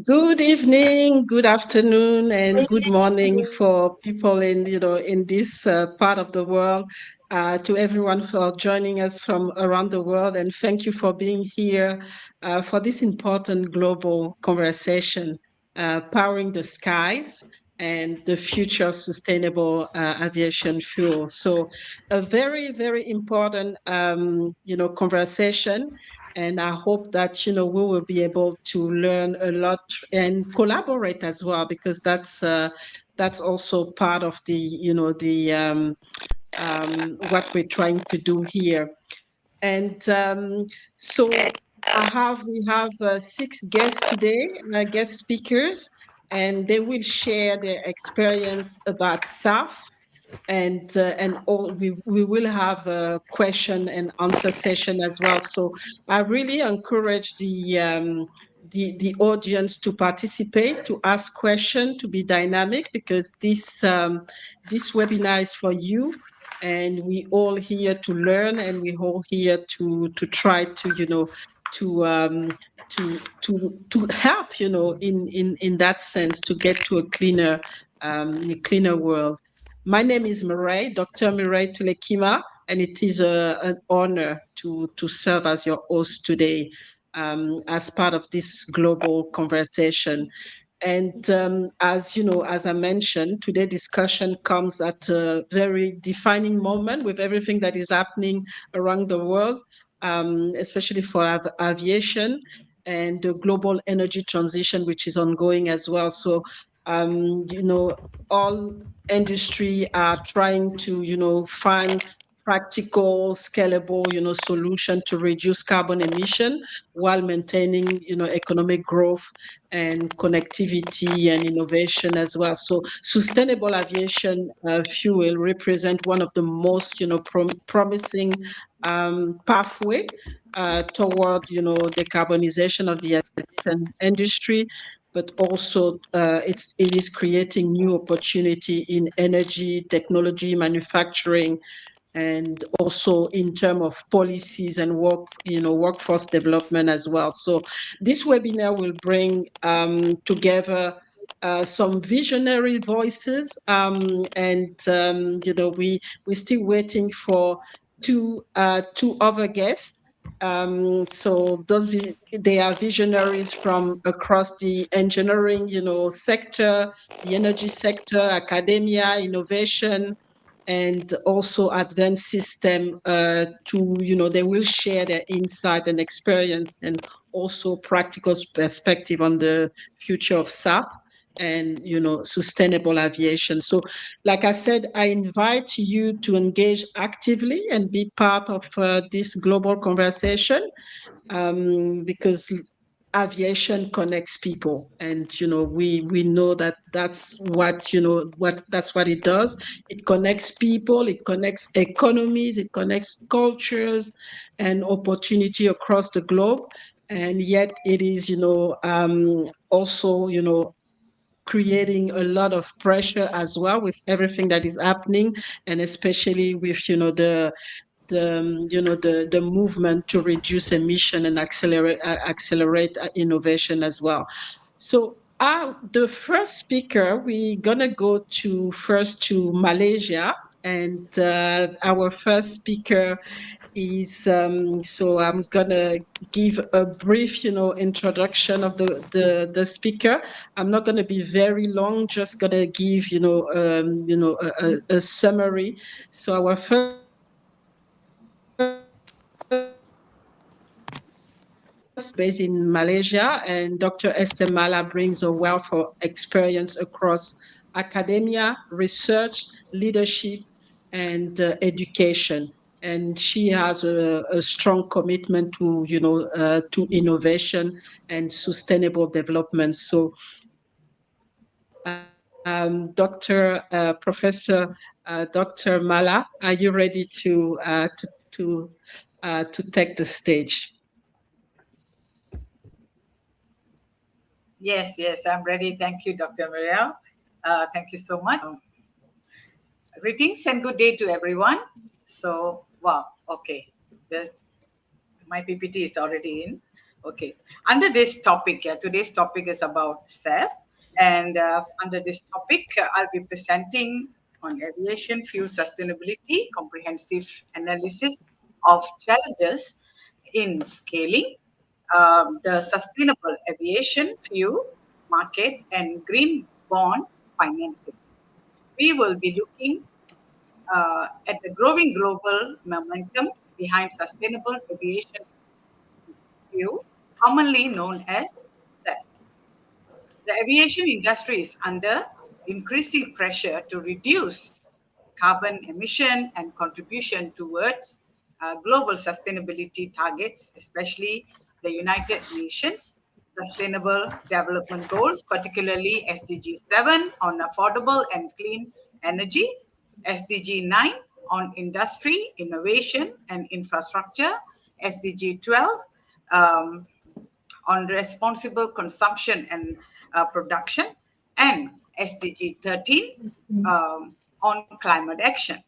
Good evening, good afternoon, and good morning for people in this part of the world. To everyone for joining us from around the world, and thank you for being here for this important global conversation, powering the skies and the future of sustainable aviation fuel. So, a very, very important, conversation, and I hope that we will be able to learn a lot and collaborate as well, because that's also part of the what we're trying to do here. And so we have six guests today, guest speakers, and they will share their experience about SAF, and all we will have a question and answer session as well. So I really encourage the audience to participate, to ask questions, to be dynamic, because this webinar is for you, and we all here to learn, and we all here to try to to help in that sense, to get to a cleaner world. My name is Mireille, Dr. Mireille Tulekima, and it is an honor to serve as your host today, as part of this global conversation. And as you know, as I mentioned, today's discussion comes at a very defining moment with everything that is happening around the world, especially for aviation and the global energy transition, which is ongoing as well. So, all industry are trying to, find practical, scalable, solution to reduce carbon emission while maintaining, economic growth and connectivity and innovation as well. So sustainable aviation fuel represent one of the most, promising pathway toward, decarbonization of the aviation industry, but also it is creating new opportunity in energy, technology, manufacturing, and also in terms of policies and workforce development as well. So this webinar will bring together some visionary voices, and we're still waiting for two other guests. So they are visionaries from across the engineering, sector, the energy sector, academia, innovation, and also advanced system, they will share their insight and experience, and also practical perspective on the future of SAP and sustainable aviation. So like I said, I invite you to engage actively and be part of this global conversation, because aviation connects people, and we know that that's what it does. It connects people, it connects economies, it connects cultures and opportunity across the globe. And yet it is also creating a lot of pressure as well with everything that is happening, and especially with the movement to reduce emission and accelerate innovation as well. So the first speaker, we're gonna go first to Malaysia, and our first speaker is so I'm gonna give a brief introduction of the speaker. I'm not gonna be very long, just gonna give a summary. So our first based in Malaysia, and Dr. Esther Mala brings a wealth of experience across academia, research, leadership, and education. And she has a strong commitment to innovation and sustainable development. So, Dr. Professor Dr. Mala, are you ready to take the stage? Yes, I'm ready. Thank you, Dr. Mireille. Thank you so much. Greetings and good day to everyone. So, wow, okay. My PPT is already in. Okay. Under this topic, today's topic is about SAF. And under this topic, I'll be presenting on aviation fuel sustainability, comprehensive analysis of challenges in scaling the sustainable aviation fuel market and green bond financing. We will be looking at the growing global momentum behind sustainable aviation fuel, commonly known as SAF. The aviation industry is under increasing pressure to reduce carbon emission and contribution towards global sustainability targets, especially the United Nations Sustainable Development Goals, particularly SDG 7 on affordable and clean energy, SDG 9 on industry, innovation, and infrastructure, SDG 12 um, on responsible consumption and production, and SDG 13 on climate action.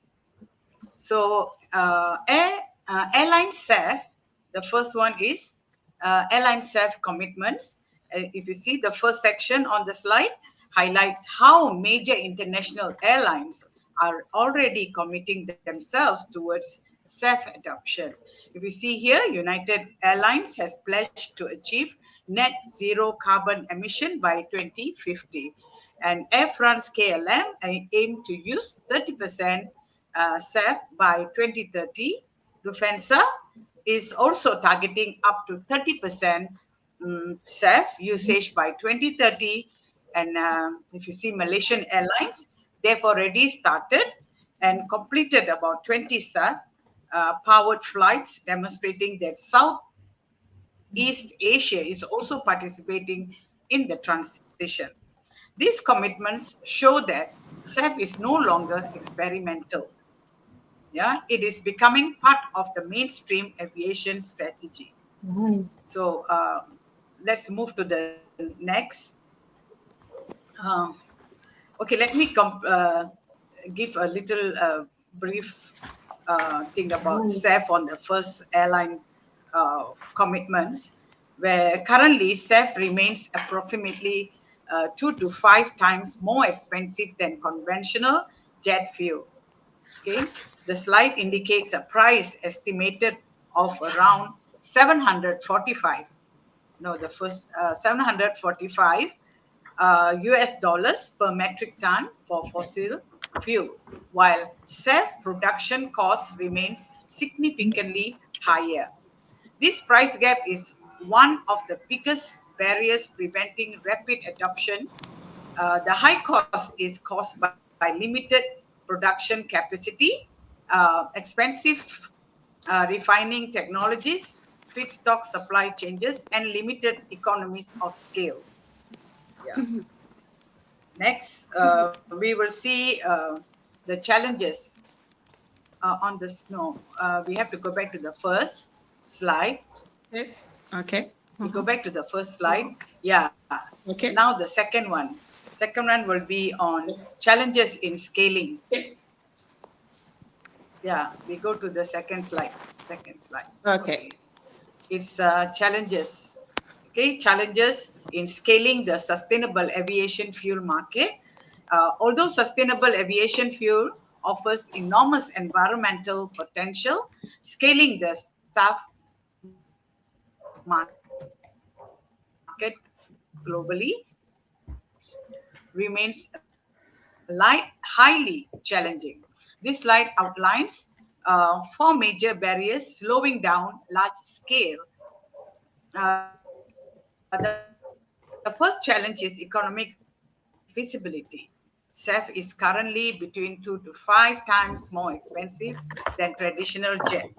So, airline SAF, the first one is airline SAF commitments. If you see the first section on the slide, highlights how major international airlines are already committing themselves towards SAF adoption. If you see here, United Airlines has pledged to achieve net zero carbon emission by 2050. And Air France KLM aim to use 30% SAF by 2030. Lufthansa is also targeting up to 30% SAF usage by 2030. And if you see Malaysian Airlines, they've already started and completed about 20 SAF powered flights, demonstrating that Southeast Asia is also participating in the transition. These commitments show that SAF is no longer experimental. Yeah, it is becoming part of the mainstream aviation strategy. So let's move to the next. Um, okay, let me give a little brief thing about SAF on the first airline commitments, where currently SAF remains approximately 2 to 5 times more expensive than conventional jet fuel. Okay, the slide indicates a price estimated of around 745. No, the first 745 US dollars per metric ton for fossil fuel, while SAF production cost remains significantly higher. This price gap is one of the biggest barriers preventing rapid adoption. The high cost is caused by limited production capacity, expensive refining technologies, feedstock supply changes, and limited economies of scale. Yeah. Next, we will see the challenges on this. No, we have to go back to the first slide. Okay. Okay. We go back to the first slide. Yeah. Okay. Now the second one. Second one will be on challenges in scaling. Yeah, we go to the second slide. Second slide. Okay. It's challenges. Okay, challenges in scaling the sustainable aviation fuel market. Although sustainable aviation fuel offers enormous environmental potential, scaling the SAF market globally remains highly challenging. This slide outlines four major barriers slowing down large-scale. The first challenge is economic feasibility. SAF is currently between 2 to 5 times more expensive than traditional jet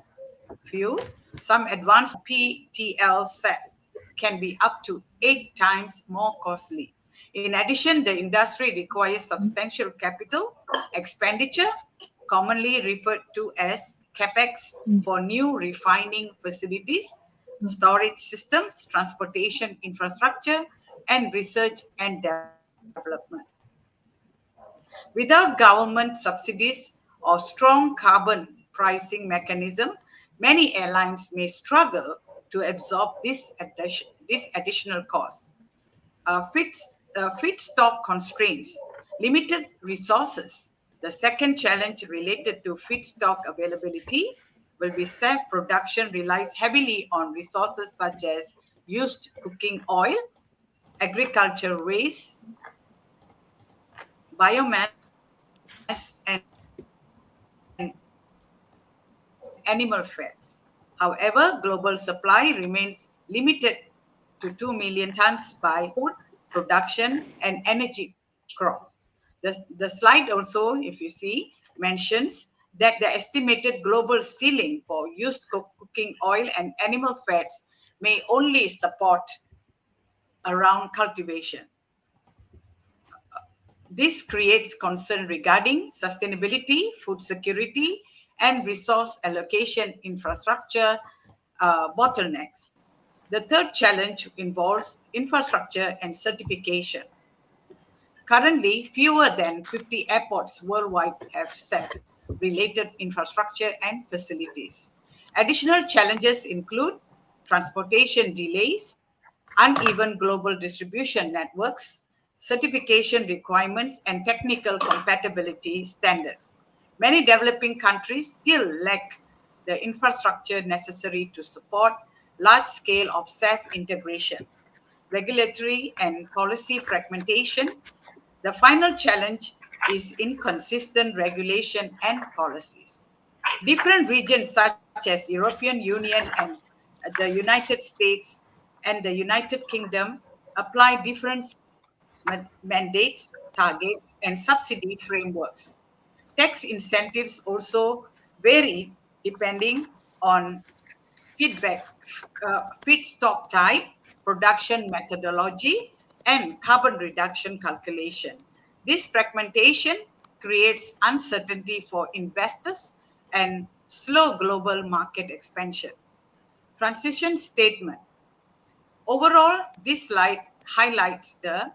fuel. Some advanced PTL SAF can be up to 8 times more costly. In addition, the industry requires substantial capital expenditure, commonly referred to as CapEx, for new refining facilities, storage systems, transportation infrastructure, and research and development. Without government subsidies or strong carbon pricing mechanism, many airlines may struggle to absorb this additional cost. Feedstock constraints, limited resources. The second challenge related to feedstock availability will be self-production relies heavily on resources such as used cooking oil, agricultural waste, biomass, and animal fats. However, global supply remains limited to 2 million tons by food production and energy crop. The slide also, if you see, mentions that the estimated global ceiling for used cooking oil and animal fats may only support around cultivation. This creates concern regarding sustainability, food security, and resource allocation infrastructure bottlenecks. The third challenge involves infrastructure and certification. Currently, fewer than 50 airports worldwide have SAF related infrastructure and facilities. Additional challenges include transportation delays, uneven global distribution networks, certification requirements, and technical compatibility standards. Many developing countries still lack the infrastructure necessary to support large scale of SAF integration. Regulatory and policy fragmentation. The final challenge is inconsistent regulation and policies. Different regions such as European Union and the United States and the United Kingdom apply different mandates, targets, and subsidy frameworks. Tax incentives also vary depending on feedback, feedstock type, production methodology, and carbon reduction calculation. This fragmentation creates uncertainty for investors and slow global market expansion. Transition statement. Overall, this slide highlights the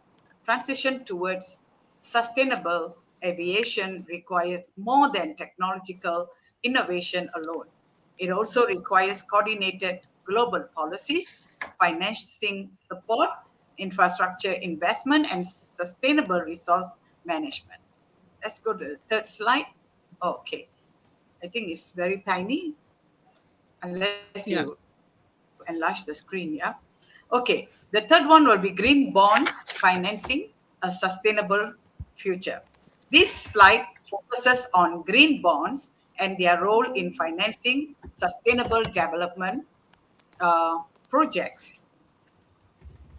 transition towards sustainable aviation requires more than technological innovation alone. It also requires coordinated global policies, financing support, infrastructure investment, and sustainable resource management. Let's go to the third slide. Okay, I think it's very tiny unless you Yeah. enlarge the screen, yeah? Okay, the third one will be green bonds financing a sustainable future. This slide focuses on green bonds and their role in financing sustainable development projects,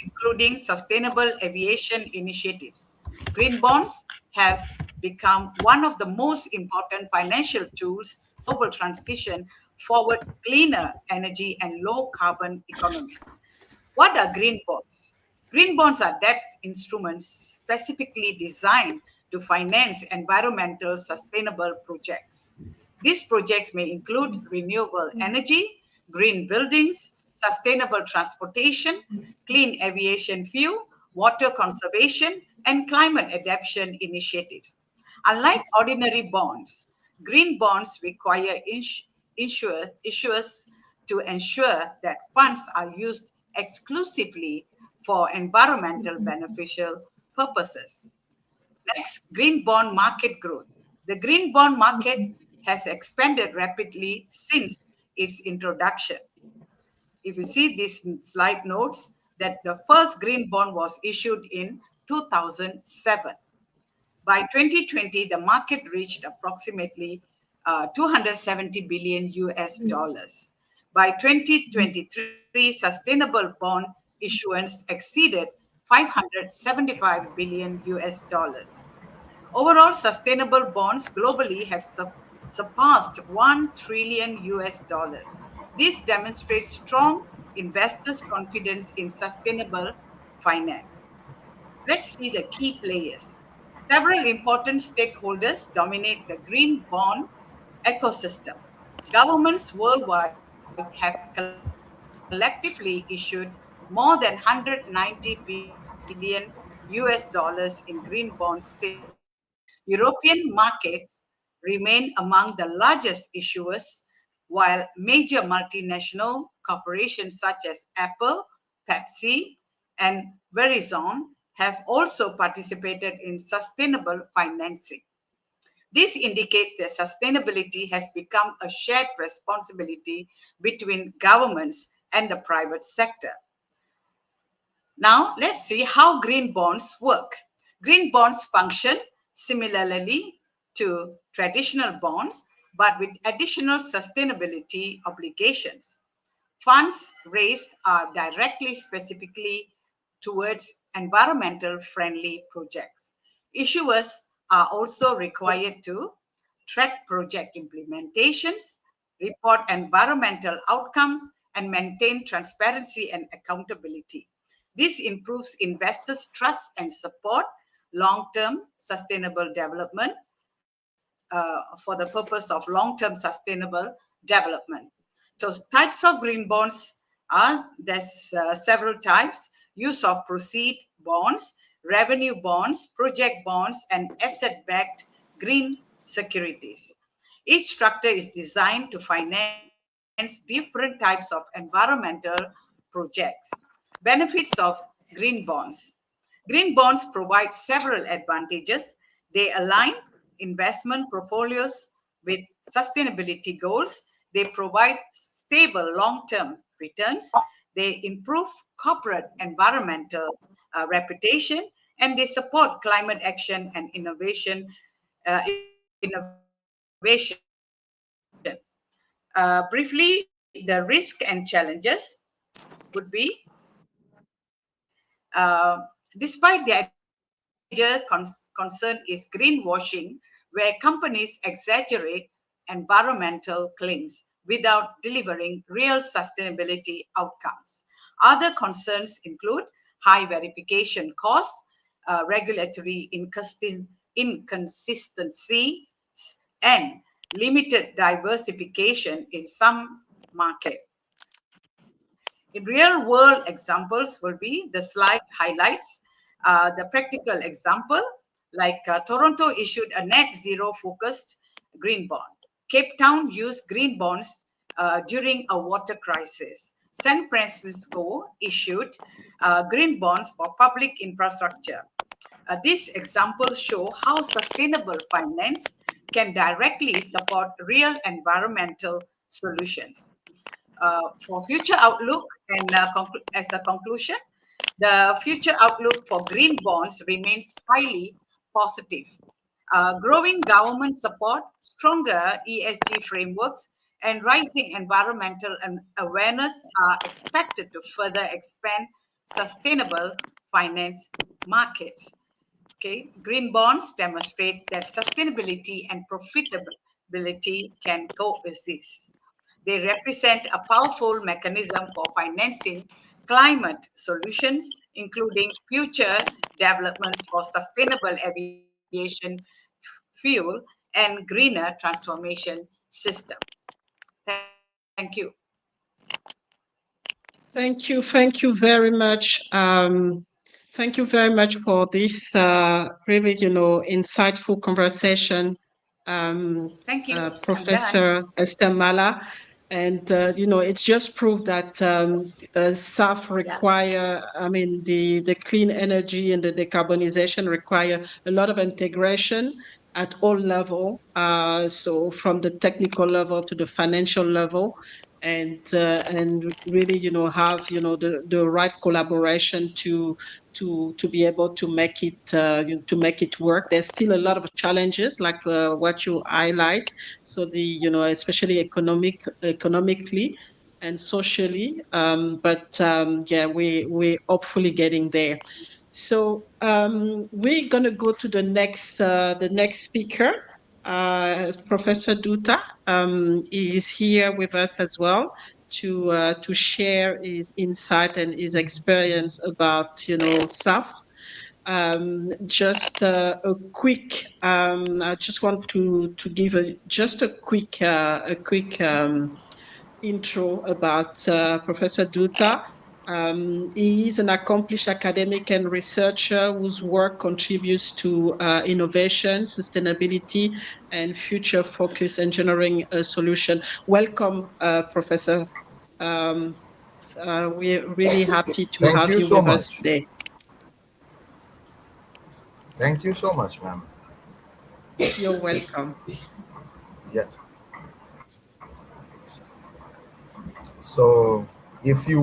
including sustainable aviation initiatives. Green bonds have become one of the most important financial tools global transition forward cleaner energy and low carbon economies. What are green bonds? Green bonds are debt instruments specifically designed to finance environmental sustainable projects. These projects may include renewable energy, green buildings, sustainable transportation, clean aviation fuel, water conservation, and climate adaptation initiatives. Unlike ordinary bonds, green bonds require issuers to ensure that funds are used exclusively for environmental beneficial purposes. Next, green bond market growth. The green bond market has expanded rapidly since its introduction. If you see this slide notes that the first green bond was issued in 2007. By 2020, the market reached approximately 270 billion US dollars. By 2023, sustainable bond issuance exceeded 575 billion US dollars. Overall, sustainable bonds globally have surpassed 1 trillion US dollars. This demonstrates strong investors' confidence in sustainable finance. Let's see the key players. Several important stakeholders dominate the green bond ecosystem. Governments worldwide have collectively issued more than 190 billion US dollars in green bonds since 2010. European markets remain among the largest issuers, while major multinational corporations such as Apple, Pepsi, and Verizon have also participated in sustainable financing. This indicates that sustainability has become a shared responsibility between governments and the private sector. Now, let's see how green bonds work. Green bonds function similarly to traditional bonds, but with additional sustainability obligations. Funds raised are directly, specifically towards environmental friendly projects. Issuers are also required to track project implementations, report environmental outcomes, and maintain transparency and accountability. This improves investors' trust and support long term sustainable development for the purpose of long term sustainable development. So, types of green bonds are there's several types: use of proceed bonds, revenue bonds, project bonds, and asset backed green securities. Each structure is designed to finance different types of environmental projects. Benefits of green bonds. Green bonds provide several advantages. They align investment portfolios with sustainability goals. They provide stable long term returns. They improve corporate environmental reputation, and they support climate action and innovation. Briefly, the risk and challenges would be despite their major concern is greenwashing, where companies exaggerate environmental claims without delivering real sustainability outcomes. Other concerns include high verification costs, regulatory inconsistency, and limited diversification in some market. In real world examples will be the slide highlights the practical example, like Toronto issued a net zero focused green bond. Cape Town used green bonds during a water crisis. San Francisco issued green bonds for public infrastructure. These examples show how sustainable finance can directly support real environmental solutions. For future outlook and as a conclusion, the future outlook for green bonds remains highly positive. Growing government support, stronger ESG frameworks, and rising environmental awareness are expected to further expand sustainable finance markets. Okay, green bonds demonstrate that sustainability and profitability can coexist. They represent a powerful mechanism for financing climate solutions, including future developments for sustainable aviation fuel and greener transformation system. Thank you. Thank you very much. Thank you very much for this really, insightful conversation, Thank you. I'm done. Professor Esther Mala. And, it's just proved that SAF require, the clean energy and the decarbonization require a lot of integration at all level. So from the technical level to the financial level, and really have the right collaboration to be able to make it work. There's still a lot of challenges like what you highlight, so the especially economically and socially, but yeah, we hopefully getting there. So we're gonna go to the next speaker. Professor Duta is here with us as well to share his insight and his experience about SAF. Just a quick. I just want to give just a quick intro about Professor Duta. He is an accomplished academic and researcher whose work contributes to innovation, sustainability, and future-focused engineering solution. Welcome, Professor. Um, we're really happy to Thank have you you so with us much. today. Thank you so much, ma'am. You're welcome. Yeah. So, if you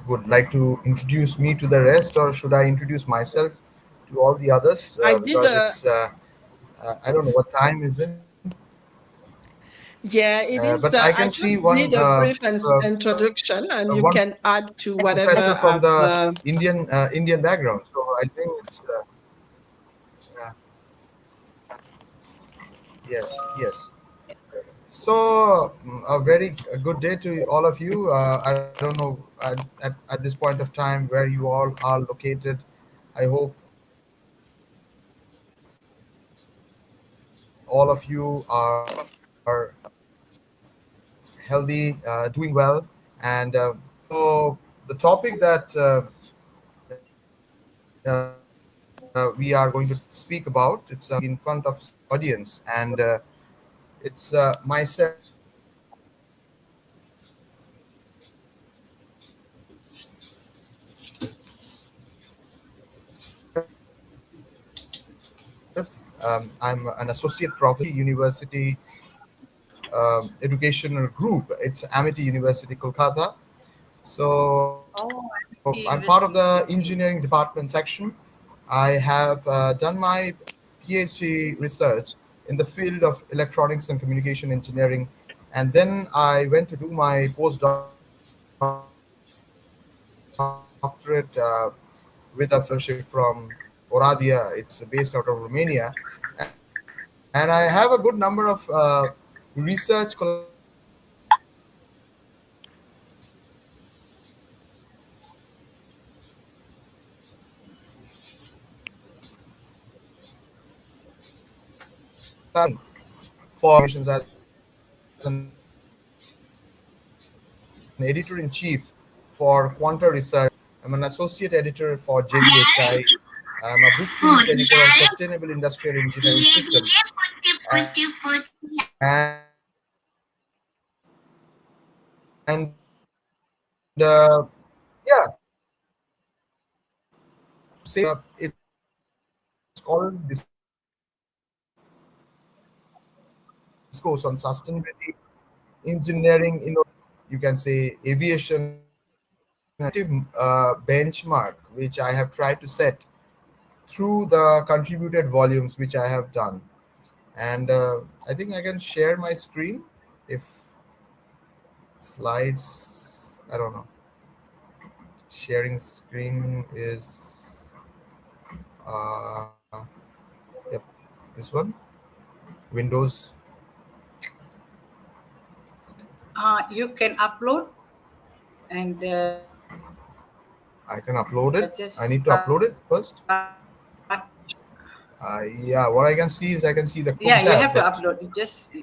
would like to introduce me to the rest, or should I introduce myself to all the others? I did Because a I don't know what time is it, Yeah, it but is. I can I see just one did a brief introduction, and you one can add to professor whatever from I've. the Indian background. So I think it's uh, yes, yes. So, a very good day to all of you. I don't know at this point of time where you all are located. I hope all of you are healthy, doing well. And so, the topic that we are going to speak about, it's in front of audience, and it's myself. I'm an associate professor, University Educational Group. It's Amity University, Kolkata. So I'm Oh, part of MIT the engineering University. department section. I have done my PhD research in the field of electronics and communication engineering, and then I went to do my postdoctorate with a fellowship from Oradea. It's based out of Romania, and I have a good number of research collaborations with for as an editor in chief for Quanta Research. I'm an associate editor for JBHI. I'm a book series editor on sustainable industrial engineering systems. And yeah, it's called Discourse on Sustainability, Engineering, you can say aviation, benchmark which I have tried to set through the contributed volumes which I have done. And I think I can share my screen if slides. I don't know. Sharing screen is uh, yep, this one. Windows. You can upload and I can upload it. just I need to upload it first. start. Yeah, what I can see is I can see the Yeah, you Chrome have to tab, but upload. You just,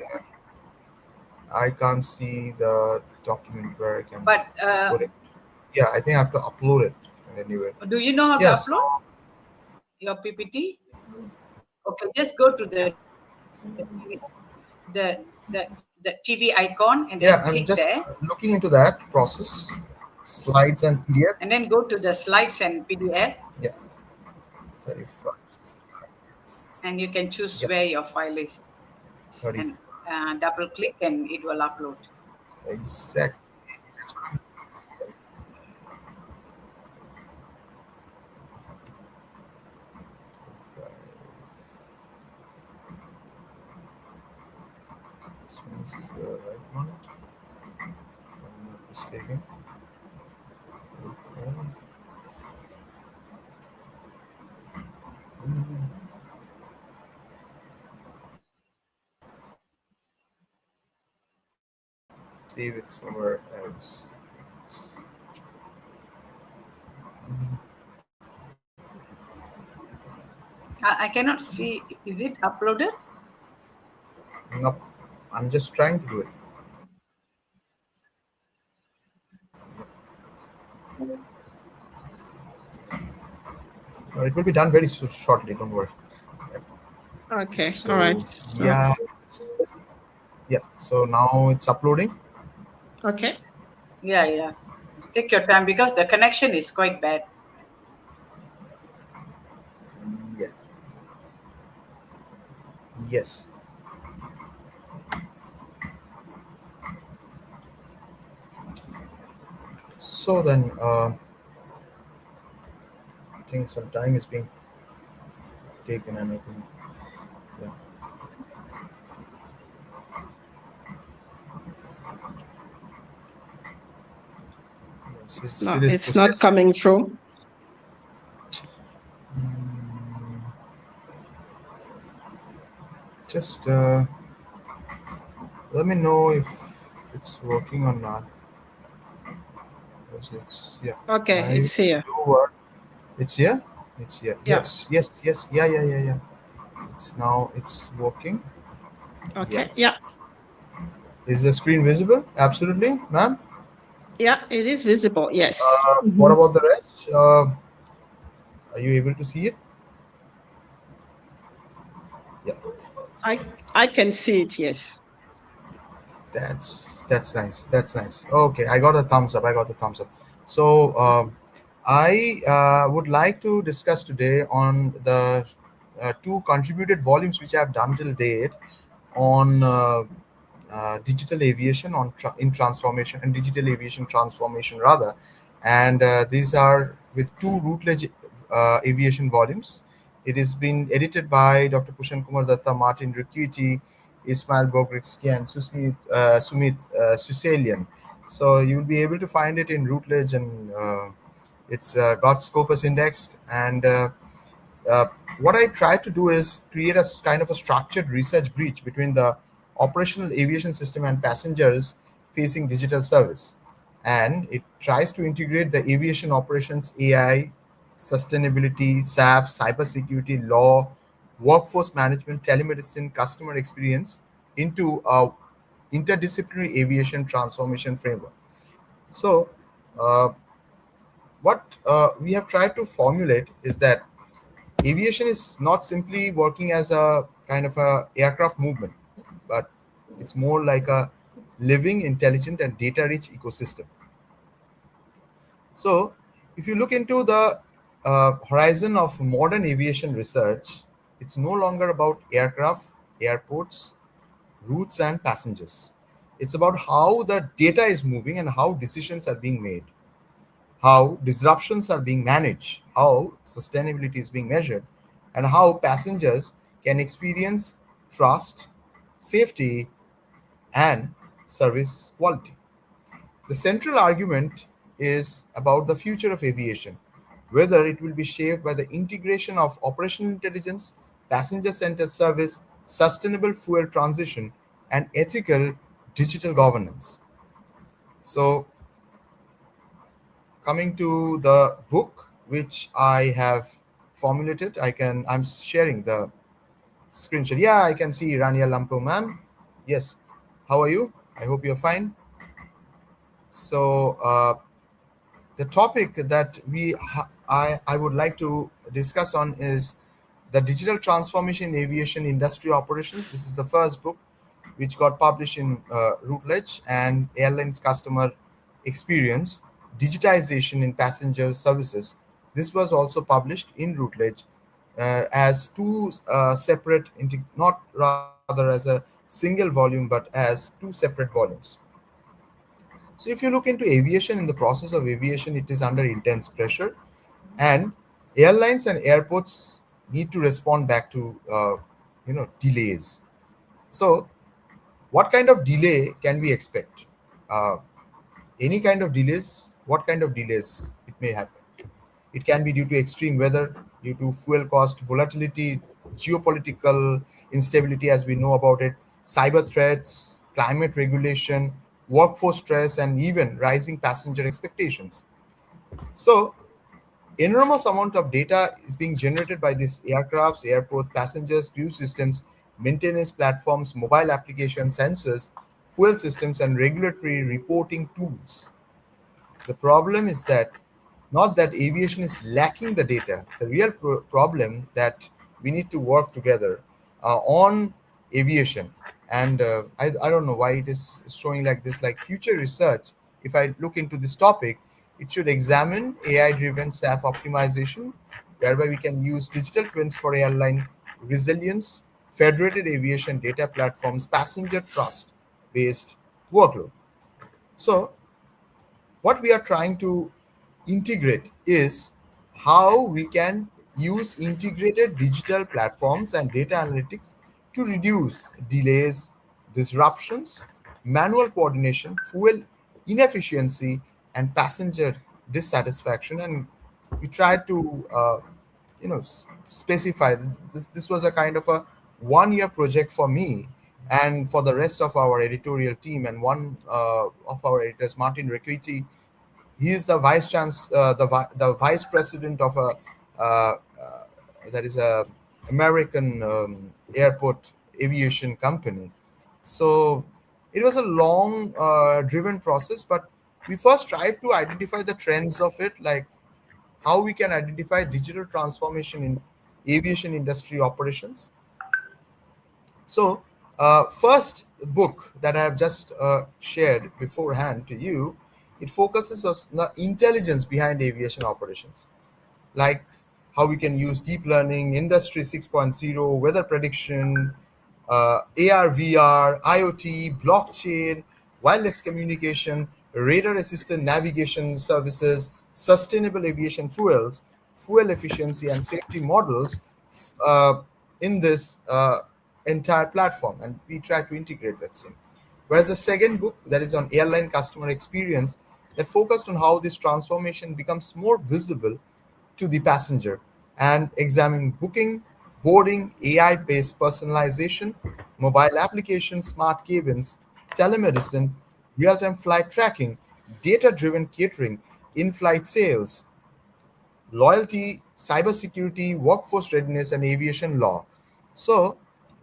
I can't see the document where I can but put it. Yeah, I think I have to upload it anyway. do you know how to Yes. upload your PPT? Okay, just go to the the TV icon and then Yeah, click I'm just there, looking into that process. Slides and PDF. and then go to the slides and PDF, Yeah, 35. and you can choose Yeah, where your file is, and 30. double click and it will upload. Exact. This one's the right one, if I'm not mistaken. Okay. Save it somewhere else. I cannot see. Is it uploaded? Nope. I'm just trying to do it. It will be done very shortly. Don't worry. Okay. All right. So So, yeah, yeah. So now it's uploading. okay. Yeah, yeah. Take your time because the connection is quite bad. Yeah. Yes. So then, I think some time is being taken, and I think, yeah, yes, it still is It's not processing. coming through. Just let me know if it's working or not. Because it's, yeah, Okay, I it's here. do work. It's here. It's here. Yeah. Yes, yes, yes. Yeah, yeah, yeah, yeah. It's now. It's working. Yeah. Okay. Yeah. Is the screen visible? Absolutely, ma'am. Yeah, it is visible. Yes. What Mhm. about the rest? Are you able to see it? Yeah. I can see it. Yes. That's nice. That's nice. Okay, I got a thumbs up. I got the thumbs up. So I would like to discuss today on the two contributed volumes which I have done till date on digital aviation in transformation and digital aviation transformation rather, and these are with two Routledge aviation volumes. It is been edited by Dr. Pushan Kumar Datta, Martin Ricciuti, Ismail Bogritsky, and Sumit Suselian. So you will be able to find it in Routledge, and it's got Scopus indexed. And uh, what I try to do is create kind of a structured research breach between the operational aviation system and passengers facing digital service. And it tries to integrate the aviation operations, AI, sustainability, SAF, cybersecurity, law, workforce management, telemedicine, customer experience into a interdisciplinary aviation transformation framework. So, uh, what we have tried to formulate is that aviation is not simply working as a kind of a aircraft movement, but it's more like a living, intelligent, and data-rich ecosystem. So, if you look into the horizon of modern aviation research, it's no longer about aircraft, airports, routes, and passengers. It's about how the data is moving and how decisions are being made, how disruptions are being managed, how sustainability is being measured, and how passengers can experience trust, safety, and service quality. The central argument is about the future of aviation, whether it will be shaped by the integration of operational intelligence, passenger centered service, sustainable fuel transition, and ethical digital governance. So, coming to the book which I have formulated, I'm sharing the screenshot. Yeah, I can see Rania Lampo, ma'am. Yes. How are you? I hope you're fine. So the topic that I would like to discuss on is the digital transformation in aviation industry operations. This is the first book which got published in Routledge, and airlines customer experience, digitization in passenger services. This was also published in Routledge as two separate, not rather as a single volume, but as two separate volumes. So if you look into aviation, in the process of aviation, it is under intense pressure, and airlines and airports need to respond back to delays. So what kind of delay can we expect? Uh, any kind of delays? What kind of delays it may happen? It can be due to extreme weather, due to fuel cost volatility, geopolitical instability, as we know about it, cyber threats, climate regulation, workforce stress, and even rising passenger expectations. So, enormous amount of data is being generated by these aircrafts, airports, passengers, crew systems, maintenance platforms, mobile applications, sensors, fuel systems, and regulatory reporting tools. The problem is that not that aviation is lacking the data. The real problem that we need to work together on aviation. And I don't know why it is showing like this. Like future research if I look into this topic, it should examine AI-driven SAF optimization, whereby we can use digital twins for airline resilience, federated aviation data platforms, passenger trust-based workload. So what we are trying to integrate is how we can use integrated digital platforms and data analytics to reduce delays, disruptions, manual coordination, fuel inefficiency, and passenger dissatisfaction. And we try to specify this was a kind of a 1 year project for me and for the rest of our editorial team, and one of our editors, Martin Requiti. He is the the vice president of a uh, that is a American airport aviation company. So it was a long driven process, but we first tried to identify the trends of it, like how we can identify digital transformation in aviation industry operations. So, first book that I have just shared beforehand to you, it focuses on the intelligence behind aviation operations, like how we can use deep learning, Industry 6.0, weather prediction, AR, VR, IoT, blockchain, wireless communication, radar assisted navigation services, sustainable aviation fuels, fuel efficiency, and safety models uh, in this entire platform. And we try to integrate that same. Whereas the second book, that is on airline customer experience, that focused on how this transformation becomes more visible to the passenger and examine booking, boarding, AI based personalization, mobile applications, smart cabins, telemedicine, real time flight tracking, data driven catering, in flight sales, loyalty, cybersecurity, workforce readiness, and aviation law. So,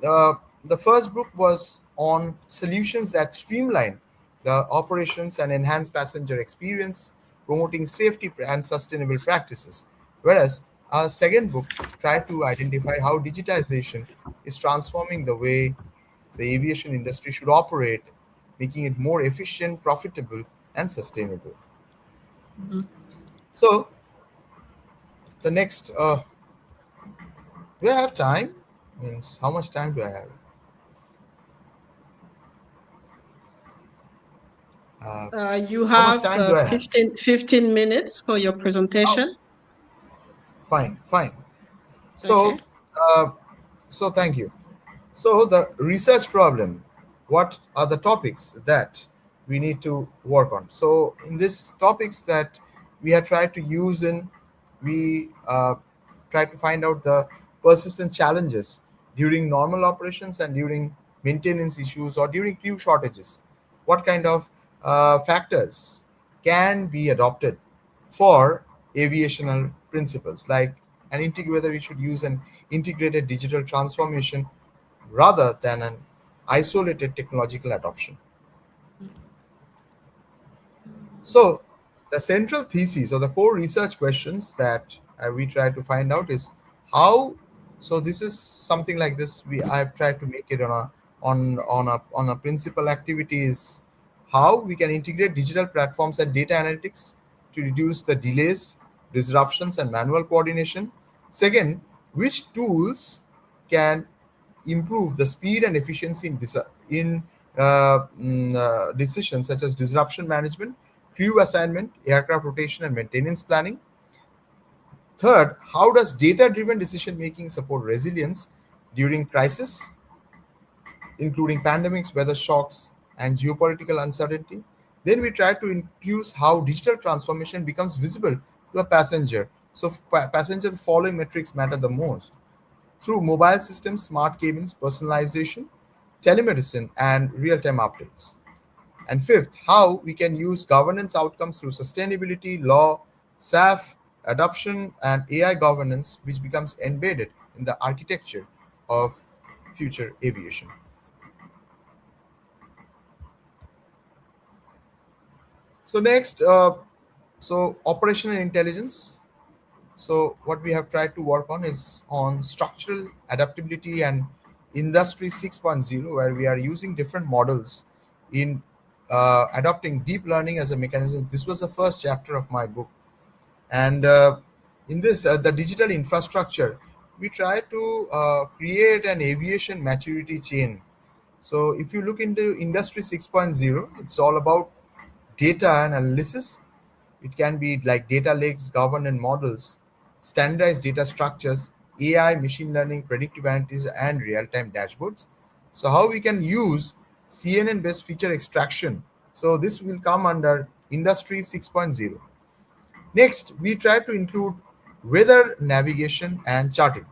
uh, the first book was on solutions that streamline the operations and enhance passenger experience, promoting safety and sustainable practices. Whereas our second book tried to identify how digitization is transforming the way the aviation industry should operate, making it more efficient, profitable, and sustainable. Mhm. So, the next do I have time? Means how much time do I have? Uh, You how much have time do I have? 15 minutes for your Oh, presentation. fine, fine. Okay. So, uh, so thank you. So the research problem, what are the topics that we need to work on? So in these topics that we have tried to use in, we try to find out the persistent challenges during normal operations and during maintenance issues or during crew shortages. What kind of factors can be adopted for aviational principles, like whether we should use an integrated digital transformation rather than an isolated technological adoption. So, the central thesis or the core research questions that we try to find out is how. So, this is something like this. I've tried to make it on a principal activity is how we can integrate digital platforms and data analytics to reduce the delays, disruptions, and manual coordination. Second, which tools can improve the speed and efficiency in decisions such as disruption management, crew assignment, aircraft rotation, and maintenance planning. Third, how does data driven decision making support resilience during crisis, including pandemics, weather shocks, and geopolitical uncertainty? Then we try to introduce how digital transformation becomes visible to a passenger. So, passenger, the following metrics matter the most: through mobile systems, smart cabins, personalization, telemedicine, and real time updates. And fifth, how we can use governance outcomes through sustainability, law, SAF, adoption, and AI governance, which becomes embedded in the architecture of future aviation. So, next, operational intelligence. So what we have tried to work on is on structural adaptability and industry 6.0, where we are using different models in adopting deep learning as a mechanism. This was the first chapter of my book. And in this, the digital infrastructure, we try to create an aviation maturity chain. So if you look into Industry 6.0, it's all about data analysis. It can be like data lakes, governance models, standardized data structures, AI, machine learning, predictive analytics, and real-time dashboards. So how we can use CNN-based feature extraction. So this will come under Industry 6.0. Next, we try to include weather navigation and charting.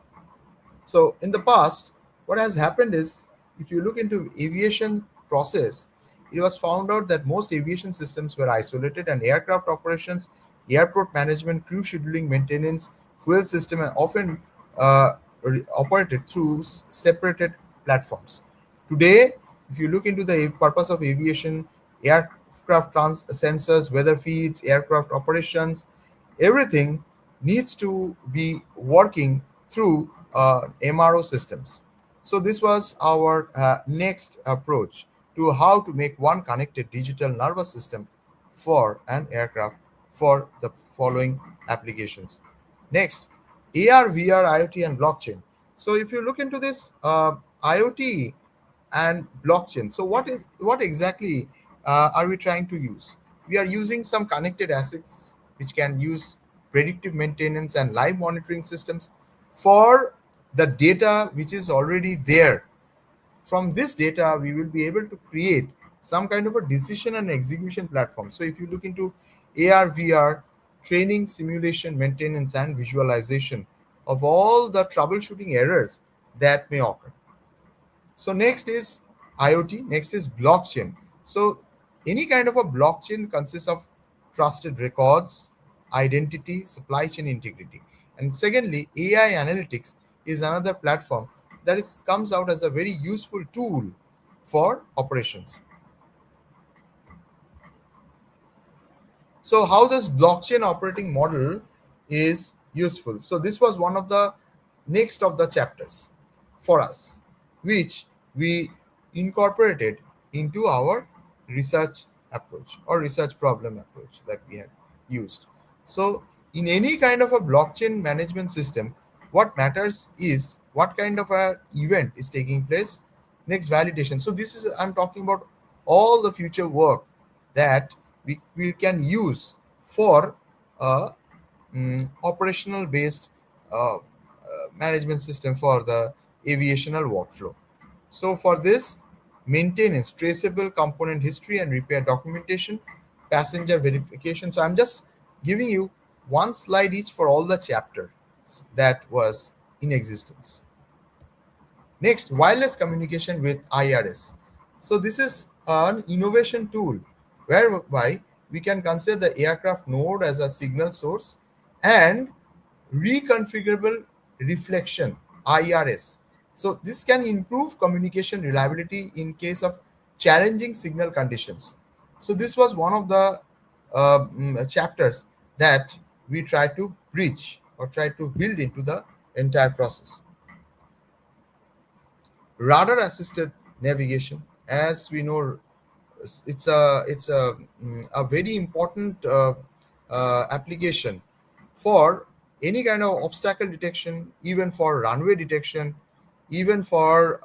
So in the past, what has happened is, if you look into aviation process, it was found out that most aviation systems were isolated, and aircraft operations, airport management, crew scheduling, maintenance, fuel system, and often operated through separated platforms. Today, if you look into the purpose of aviation, aircraft sensors, weather feeds, aircraft operations, everything needs to be working through MRO systems. So this was our next approach to how to make one connected digital nervous system for an aircraft for the following applications. Next, AR, VR, IoT, and blockchain. So if you look into this IoT and blockchain, so what exactly are we trying to use? We are using some connected assets which can use predictive maintenance and live monitoring systems for the data which is already there. From this data, we will be able to create some kind of a decision and execution platform. So if you look into AR, VR, training, simulation, maintenance, and visualization of all the troubleshooting errors that may occur. So next is IoT, next is blockchain. So any kind of a blockchain consists of trusted records, identity, supply chain integrity. And secondly, AI analytics is another platform that comes out as a very useful tool for operations. So how this blockchain operating model is useful. So this was one of the next of the chapters for us, which we incorporated into our research approach or research problem approach that we had used. So in any kind of a blockchain management system, what matters is what kind of a event is taking place. Next, validation. So this is, I'm talking about all the future work that we can use for a operational based management system for the aviational workflow. So for this, maintenance, traceable component history and repair documentation, passenger verification. So I'm just giving you one slide each for all the chapter that was in existence. Next, wireless communication with IRS. So this is an innovation tool whereby we can consider the aircraft node as a signal source and reconfigurable reflection IRS. So this can improve communication reliability in case of challenging signal conditions. So this was one of the chapters that we try to bridge or try to build into the entire process. Radar assisted navigation, as we know, it's a very important application for any kind of obstacle detection, even for runway detection, even for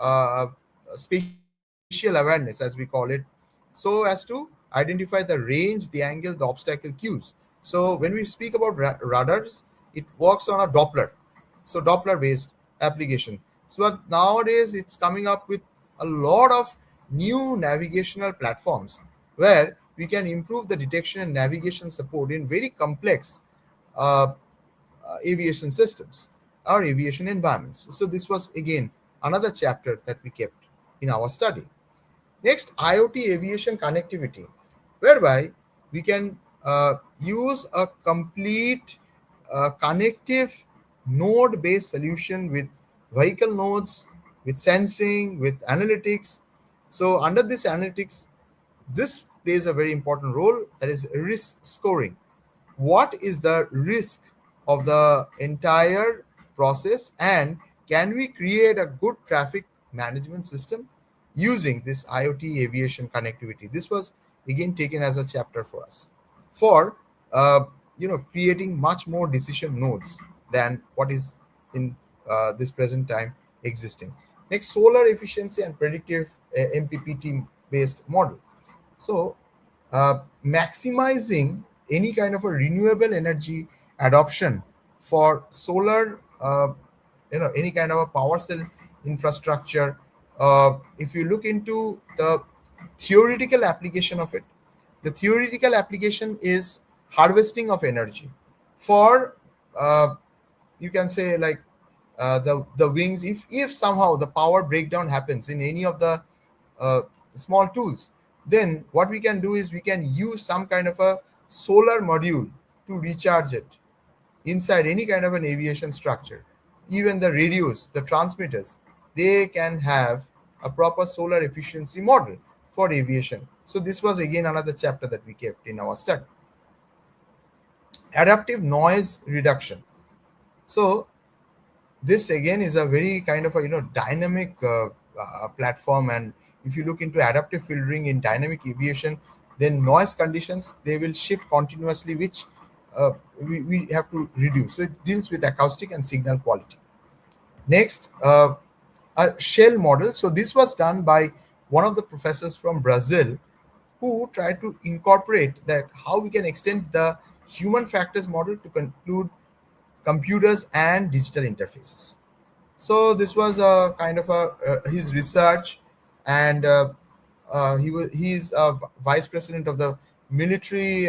spatial awareness, as we call it, so as to identify the range, the angle, the obstacle cues. So when we speak about radars, it works on a Doppler, so Doppler based application. So nowadays it's coming up with a lot of new navigational platforms where we can improve the detection and navigation support in very complex uh, aviation systems or aviation environments. So this was again another chapter that we kept in our study. Next, IoT aviation connectivity, whereby we can use a complete connective node-based solution with vehicle nodes, with sensing, with analytics. So under this analytics, this plays a very important role, that is risk scoring. What is the risk of the entire process, and can we create a good traffic management system using this IoT aviation connectivity? This was again taken as a chapter for us for creating much more decision nodes than what is in this present time existing. Next, solar efficiency and predictive MPPT based model. So, maximizing any kind of a renewable energy adoption for solar, any kind of a power cell infrastructure. If you look into the theoretical application of it, the theoretical application is harvesting of energy for, you can say, like, the wings. If somehow the power breakdown happens in any of the uh, small tools, then what we can do is we can use some kind of a solar module to recharge it inside any kind of an aviation structure. Even the radios, the transmitters, they can have a proper solar efficiency model for aviation. So this was again another chapter that we kept in our study. Adaptive noise reduction. So this again is a very kind of a dynamic platform. And if you look into adaptive filtering in dynamic aviation, then noise conditions, they will shift continuously, which we have to reduce. So it deals with acoustic and signal quality. Next, a shell model. So this was done by one of the professors from Brazil, who tried to incorporate that how we can extend the human factors model to conclude computers and digital interfaces. So this was a kind of a his research. And he's a vice president of the military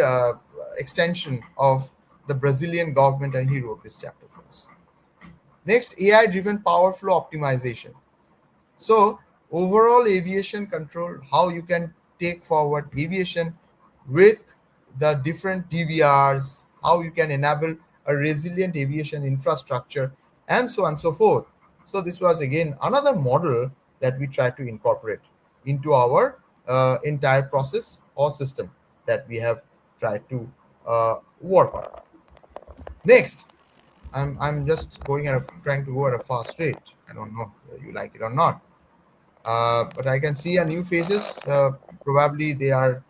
extension of the Brazilian government, and he wrote this chapter for us. Next, AI driven power flow optimization. So, overall aviation control, how you can take forward aviation with the different DVRs, how you can enable a resilient aviation infrastructure, and so on and so forth. So, this was again another model that we try to incorporate into our entire process or system that we have tried to work on. Next, I'm just trying to go at a fast rate. I don't know whether you like it or not. But I can see a new faces. Probably they are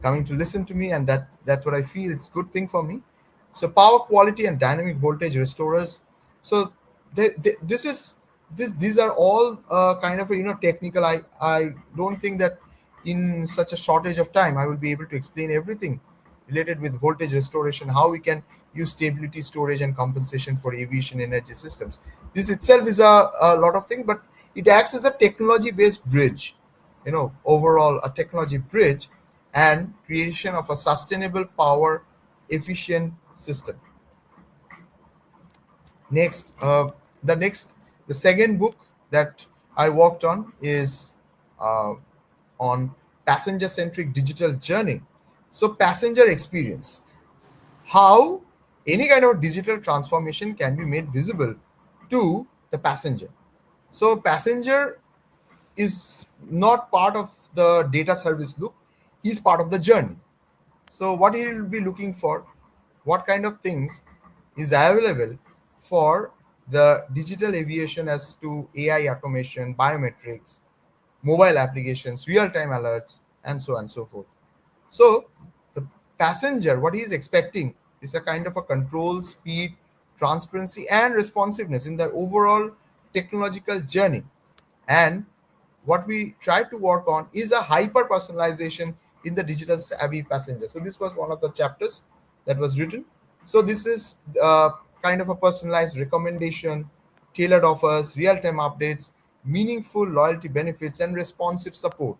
coming to listen to me, and that's what I feel. It's a good thing for me. So power quality and dynamic voltage restorers. So this is these are all kind of technical. I don't think that in such a shortage of time I will be able to explain everything related with voltage restoration, how we can use stability storage and compensation for aviation energy systems. This itself is a lot of things, but it acts as a technology based bridge, overall a technology bridge and creation of a sustainable power efficient system. Next, the second book that I worked on is uh, on passenger centric digital journey. So passenger experience, how any kind of digital transformation can be made visible to the passenger. So passenger is not part of the data service loop, he's part of the journey. So what he will be looking for, what kind of things is available for the digital aviation as to AI automation, biometrics, mobile applications, real-time alerts, and so on and so forth. So the passenger, what he is expecting is a kind of a control, speed, transparency, and responsiveness in the overall technological journey. And what we try to work on is a hyper personalization in the digital savvy passenger. So this was one of the chapters that was written. So this is kind of a personalized recommendation, tailored offers, real-time updates, meaningful loyalty benefits, and responsive support.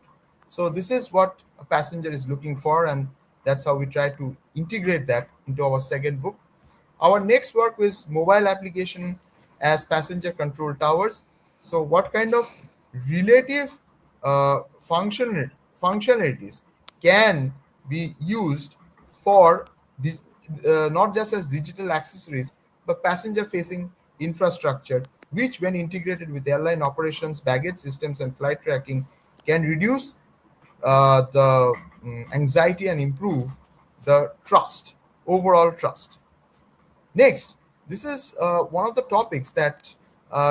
So this is what a passenger is looking for, and that's how we try to integrate that into our second book. Our next work was mobile application as passenger control towers. So, what kind of relative functionalities can be used for this, not just as digital accessories, but passenger-facing infrastructure, which, when integrated with airline operations, baggage systems, and flight tracking, can reduce the anxiety and improve the trust, overall trust. Next, this is one of the topics that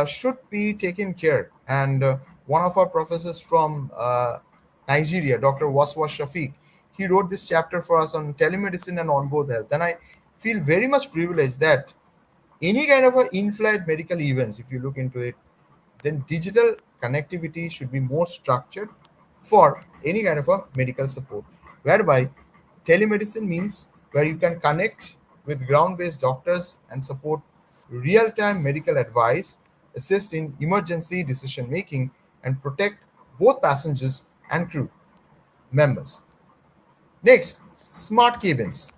should be taken care, and one of our professors from Nigeria, Dr. Waswas Shafiq. He wrote this chapter for us on telemedicine and onboard health. And I feel very much privileged that any kind of a in-flight medical events, if you look into it, then digital connectivity should be more structured for any kind of a medical support, whereby telemedicine means where you can connect with ground-based doctors and support real-time medical advice, assist in emergency decision making, and protect both passengers and crew members. Next, smart cabins.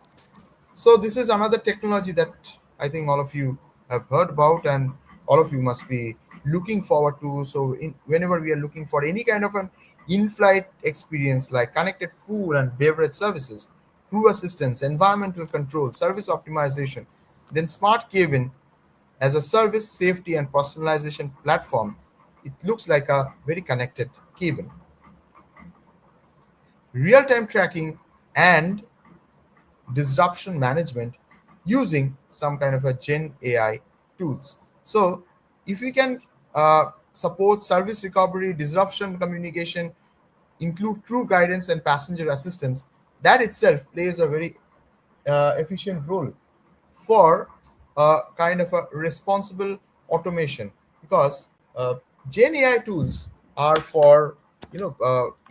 So this is another technology that I think all of you have heard about, and all of you must be looking forward to. So whenever we are looking for any kind of an in-flight experience like connected food and beverage services, crew assistance, environmental control, service optimization, then smart cabin as a service, safety, and personalization platform, it looks like a very connected cabin. Real-time tracking and disruption management using some kind of a Gen AI tools. So if we can support service recovery, disruption communication, include crew guidance and passenger assistance, that itself plays a very efficient role for a kind of a responsible automation, because Gen AI tools are for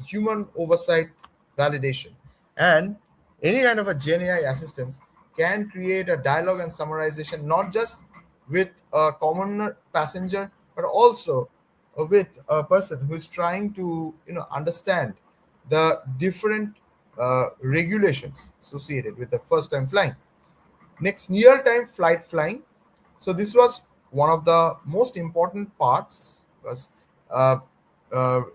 human oversight validation, and any kind of a Gen AI assistance can create a dialogue and summarization not just with a common passenger but also with a person who is trying to understand the different regulations associated with the first time flying. Next, near time flight flying. So this was one of the most important parts, was uh,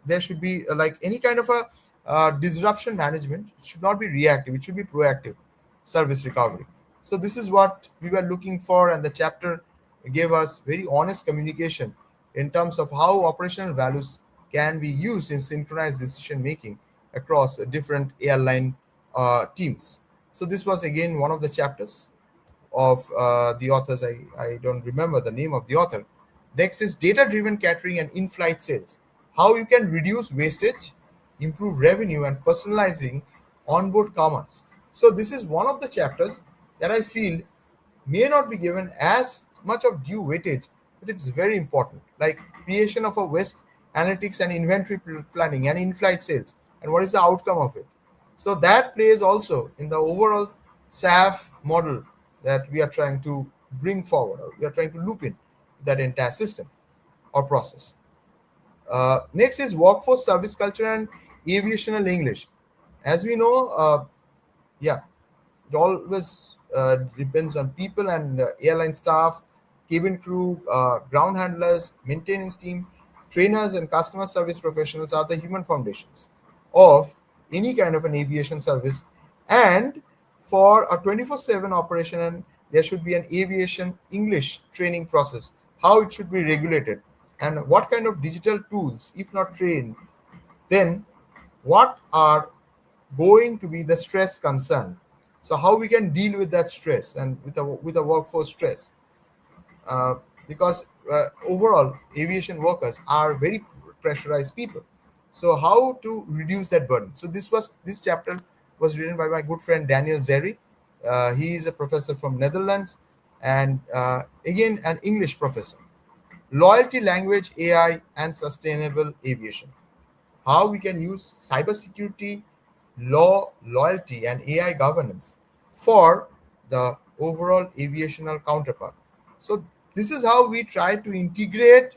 there should be like any kind of a disruption management. It should not be reactive, it should be proactive service recovery. So this is what we were looking for, and the chapter gave us very honest communication in terms of how operational values can be used in synchronized decision making across different airline teams. So this was again one of the chapters of the authors. I don't remember the name of the author. Next is data driven catering and in flight sales. How you can reduce wastage, improve revenue, and personalizing onboard commerce. So, this is one of the chapters that I feel may not be given as much of due weightage, but it's very important. Like creation of a waste analytics and inventory planning and in flight sales, and what is the outcome of it. So that plays also in the overall SAF model that we are trying to bring forward, or we are trying to loop in that entire system or process. Next is workforce service culture and aviational English. As we know, yeah, it always depends on people and airline staff, cabin crew, ground handlers, maintenance team, trainers, and customer service professionals are the human foundations of any kind of an aviation service. And for a 24/7 operation, there should be an aviation English training process, how it should be regulated, and what kind of digital tools, if not trained, then what are going to be the stress concern. So how we can deal with that stress and with the workforce stress, uh, because overall aviation workers are very pressurized people. So how to reduce that burden. So this chapter was written by my good friend Daniel Zeri. He is a professor from Netherlands, and again an English professor. Loyalty, language, AI, and sustainable aviation, how we can use cybersecurity, law, loyalty, and AI governance for the overall aviational counterpart. So this is how we try to integrate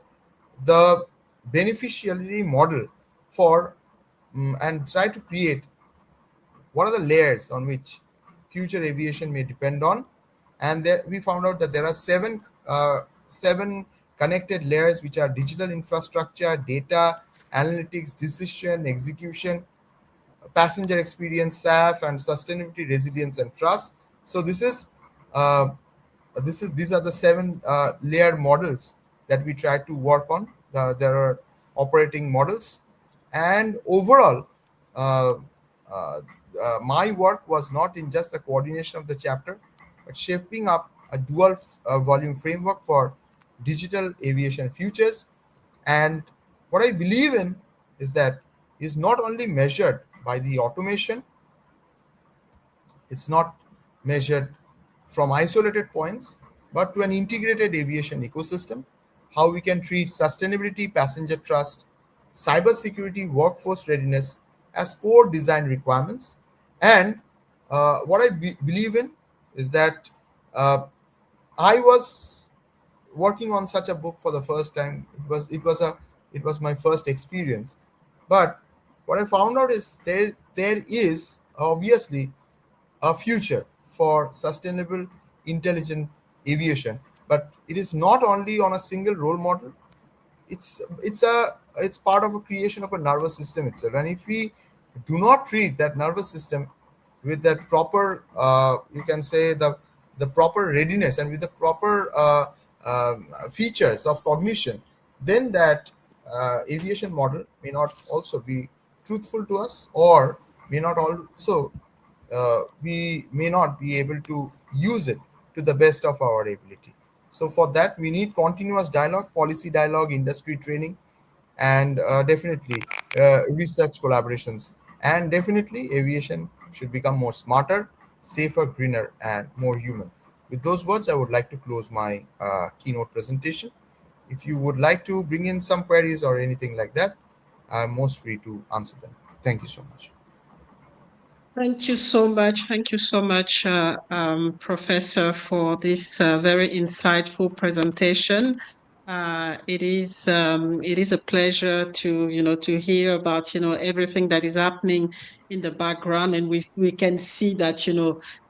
the beneficiary model for and try to create what are the layers on which future aviation may depend on. And there we found out that there are seven connected layers, which are digital infrastructure, data analytics, decision execution, passenger experience, SAF, and sustainability, resilience, and trust. So uh, these are the seven layer models that we try to work on. There are operating models, and overall, uh, uh, my work was not in just the coordination of the chapter, but shaping up a dual volume framework for digital aviation futures. And what I believe in is that is not only measured by the automation, it's not measured from isolated points, but to an integrated aviation ecosystem. How we can treat sustainability, passenger trust, cybersecurity, workforce readiness as core design requirements. And what I believe in is that uh, I was working on such a book for the first time. It was my first experience, but what I found out is there is obviously a future for sustainable intelligent aviation, but it is not only on a single role model. It's part of a creation of a nervous system itself, and if we do not treat that nervous system with that proper, you can say, the proper readiness and with the proper features of cognition, then that aviation model may not also be truthful to us, or may not also we may not be able to use it to the best of our ability. So for that, we need continuous dialogue, policy dialogue, industry training, and definitely research collaborations. And definitely, aviation should become more smarter, safer, greener, and more human. With those words, I would like to close my keynote presentation. If you would like to bring in some queries or anything like that, I'm most free to answer them. Thank you so much. Thank you so much. Thank you so much, Professor, for this very insightful presentation. It is a pleasure to to hear about everything that is happening in the background, and we can see that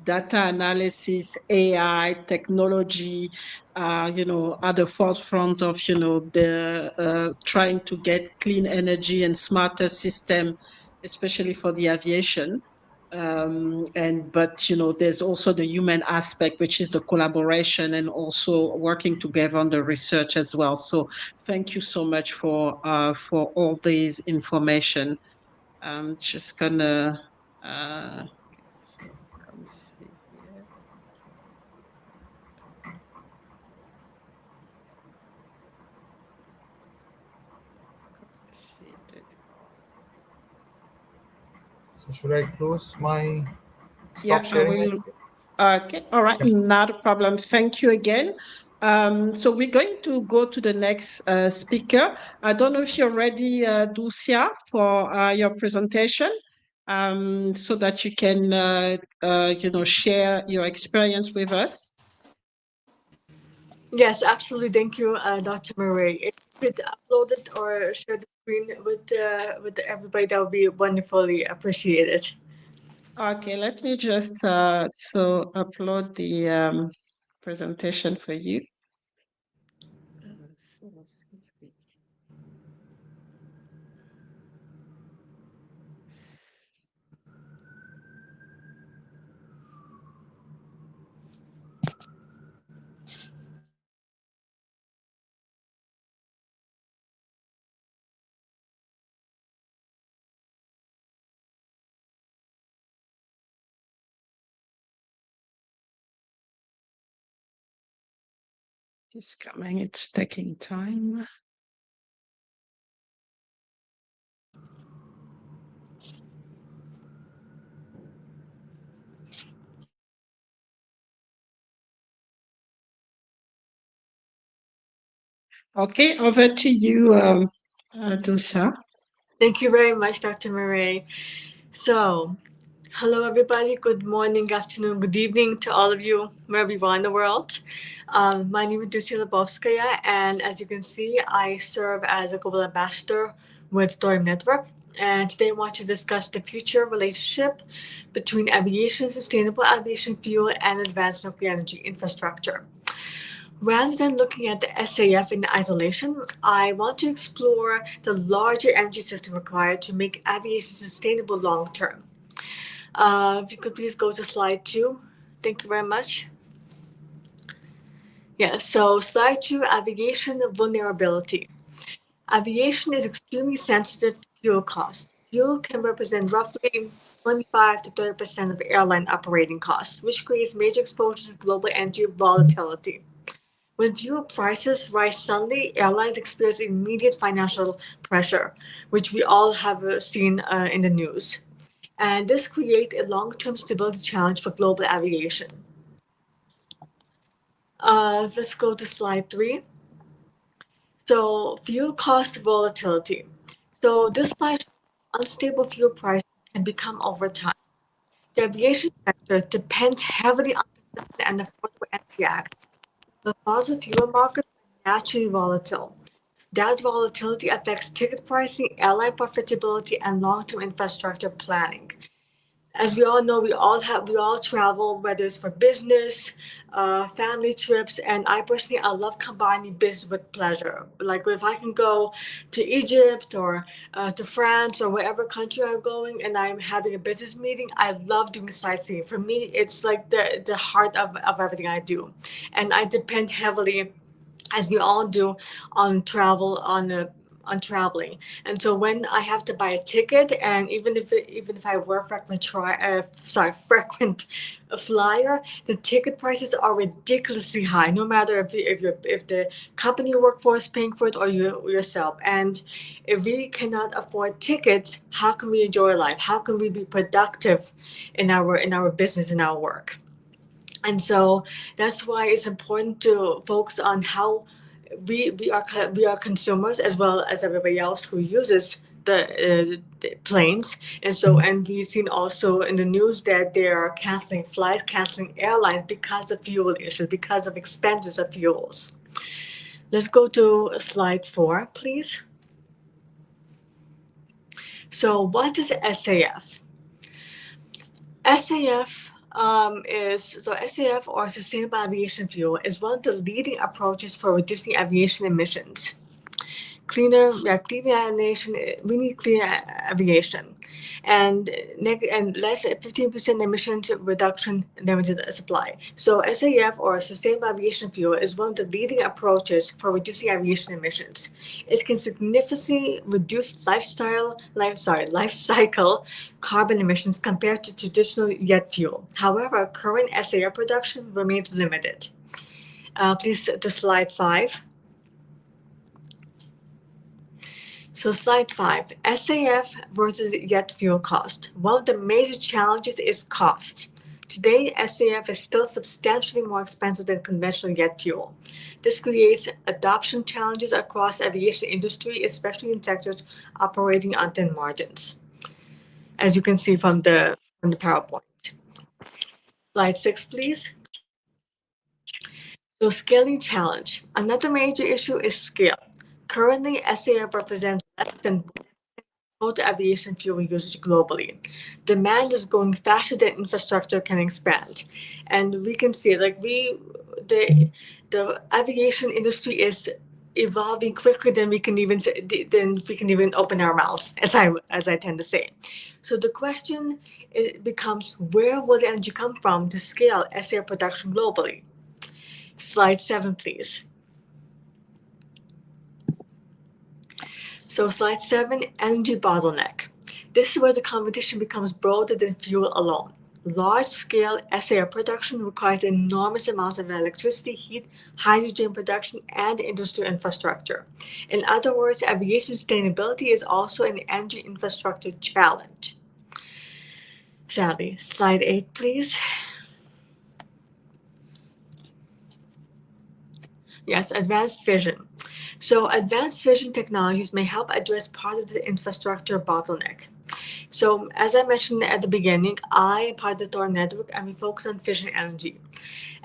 data analysis, AI, technology, at the forefront of the trying to get clean energy and smarter system, especially for the aviation. And but there's also the human aspect, which is the collaboration and also working together on the research as well. So thank you so much for all these information. I'm just gonna okay, so let me see here. Can't see it anymore. So should I close my stop Yeah, I sharing my will. screen? Okay, all right, Yeah. not a problem. Thank you again. So we're going to go to the next speaker. I don't know if you're ready, Dulcia, for your presentation, so that you can, share your experience with us. Yes, absolutely. Thank you, Dr. Murray. If you could upload it or share the screen with everybody, that would be wonderfully appreciated. Okay, let me just so upload the presentation for you. So let's see if we- It's coming. It's taking time. Okay, over to you, Dulcia. Thank you very much, Dr. Murray. So, hello, everybody. Good morning, afternoon, good evening to all of you, wherever you are in the world. My name is Dusia Lebovskaya, and as you can see, I serve as a global ambassador with Thorium Network. And today I want to discuss the future relationship between aviation, sustainable aviation fuel, and advanced nuclear energy infrastructure. Rather than looking at the SAF in isolation, I want to explore the larger energy system required to make aviation sustainable long term. If you could please go to slide 2. Thank you very much. Yeah, so slide 2, aviation vulnerability. Aviation is extremely sensitive to fuel costs. Fuel can represent roughly 25 to 30% of airline operating costs, which creates major exposure to global energy volatility. When fuel prices rise suddenly, airlines experience immediate financial pressure, which we all have seen in the news. And this creates a long-term stability challenge for global aviation. Let's go to slide 3. So, fuel cost volatility. So, this slide shows unstable fuel prices can become over time. The aviation sector depends heavily on consistent and affordable energy access. The fossil fuel markets are naturally volatile. That volatility affects ticket pricing, airline profitability, and long-term infrastructure planning. As we all know, we all travel, whether it's for business, family trips, and I personally I love combining business with pleasure. Like if I can go to Egypt or to France or whatever country I'm going, and I'm having a business meeting, I love doing sightseeing. For me, it's like the heart of everything I do, and I depend heavily, as we all do, on traveling. And so when I have to buy a ticket, and even if I were frequent flyer, the ticket prices are ridiculously high. No matter if the company you work for is paying for it or you yourself. And if we cannot afford tickets, how can we enjoy life? How can we be productive in our business, in our work? And so that's why it's important to focus on how we are consumers as well as everybody else who uses the planes. And so, and we've seen also in the news that they are canceling flights, canceling airlines because of fuel issues, because of expenses of fuels. Let's go to slide 4, please. So what is SAF? SAF or Sustainable Aviation Fuel is one of the leading approaches for reducing aviation emissions. Cleaner aviation. We need cleaner aviation, and less 15% emissions reduction limited supply. So SAF or Sustainable Aviation Fuel is one of the leading approaches for reducing aviation emissions. It can significantly reduce life cycle carbon emissions compared to traditional jet fuel. However, current SAF production remains limited. Please to slide 5. So slide 5, SAF versus jet fuel cost. One of the major challenges is cost. Today, SAF is still substantially more expensive than conventional jet fuel. This creates adoption challenges across aviation industry, especially in sectors operating on thin margins, as you can see from the PowerPoint. Slide 6, please. So scaling challenge. Another major issue is scale. Currently, SAF represents less than total aviation fuel usage globally. Demand is growing faster than infrastructure can expand, and we can see the aviation industry is evolving quicker than we can even open our mouths, as I tend to say. So the question becomes, where will the energy come from to scale SAF production globally? Slide 7, please. So slide 7, energy bottleneck. This is where the competition becomes broader than fuel alone. Large-scale SAF production requires enormous amounts of electricity, heat, hydrogen production, and industrial infrastructure. In other words, aviation sustainability is also an energy infrastructure challenge. Sadly, slide 8, please. Yes, advanced vision. So advanced vision technologies may help address part of the infrastructure bottleneck. So as I mentioned at the beginning, I am part of the Thor network and we focus on fission energy.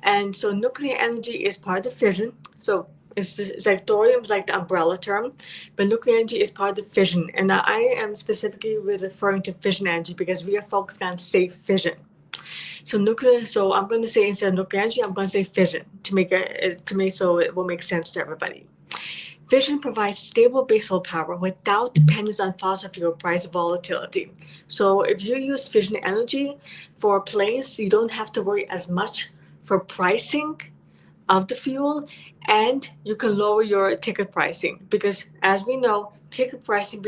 And so nuclear energy is part of fission. So it's like thorium is like the umbrella term, but nuclear energy is part of fission. And I am specifically referring to fission energy because we are focused on safe fission. So I'm going to say, instead of nuclear energy, I'm going to say fission so it will make sense to everybody. Fission provides stable baseload power without dependence on fossil fuel price volatility. So if you use fission energy for planes, you don't have to worry as much for pricing of the fuel, and you can lower your ticket pricing because, as we know, ticket pricing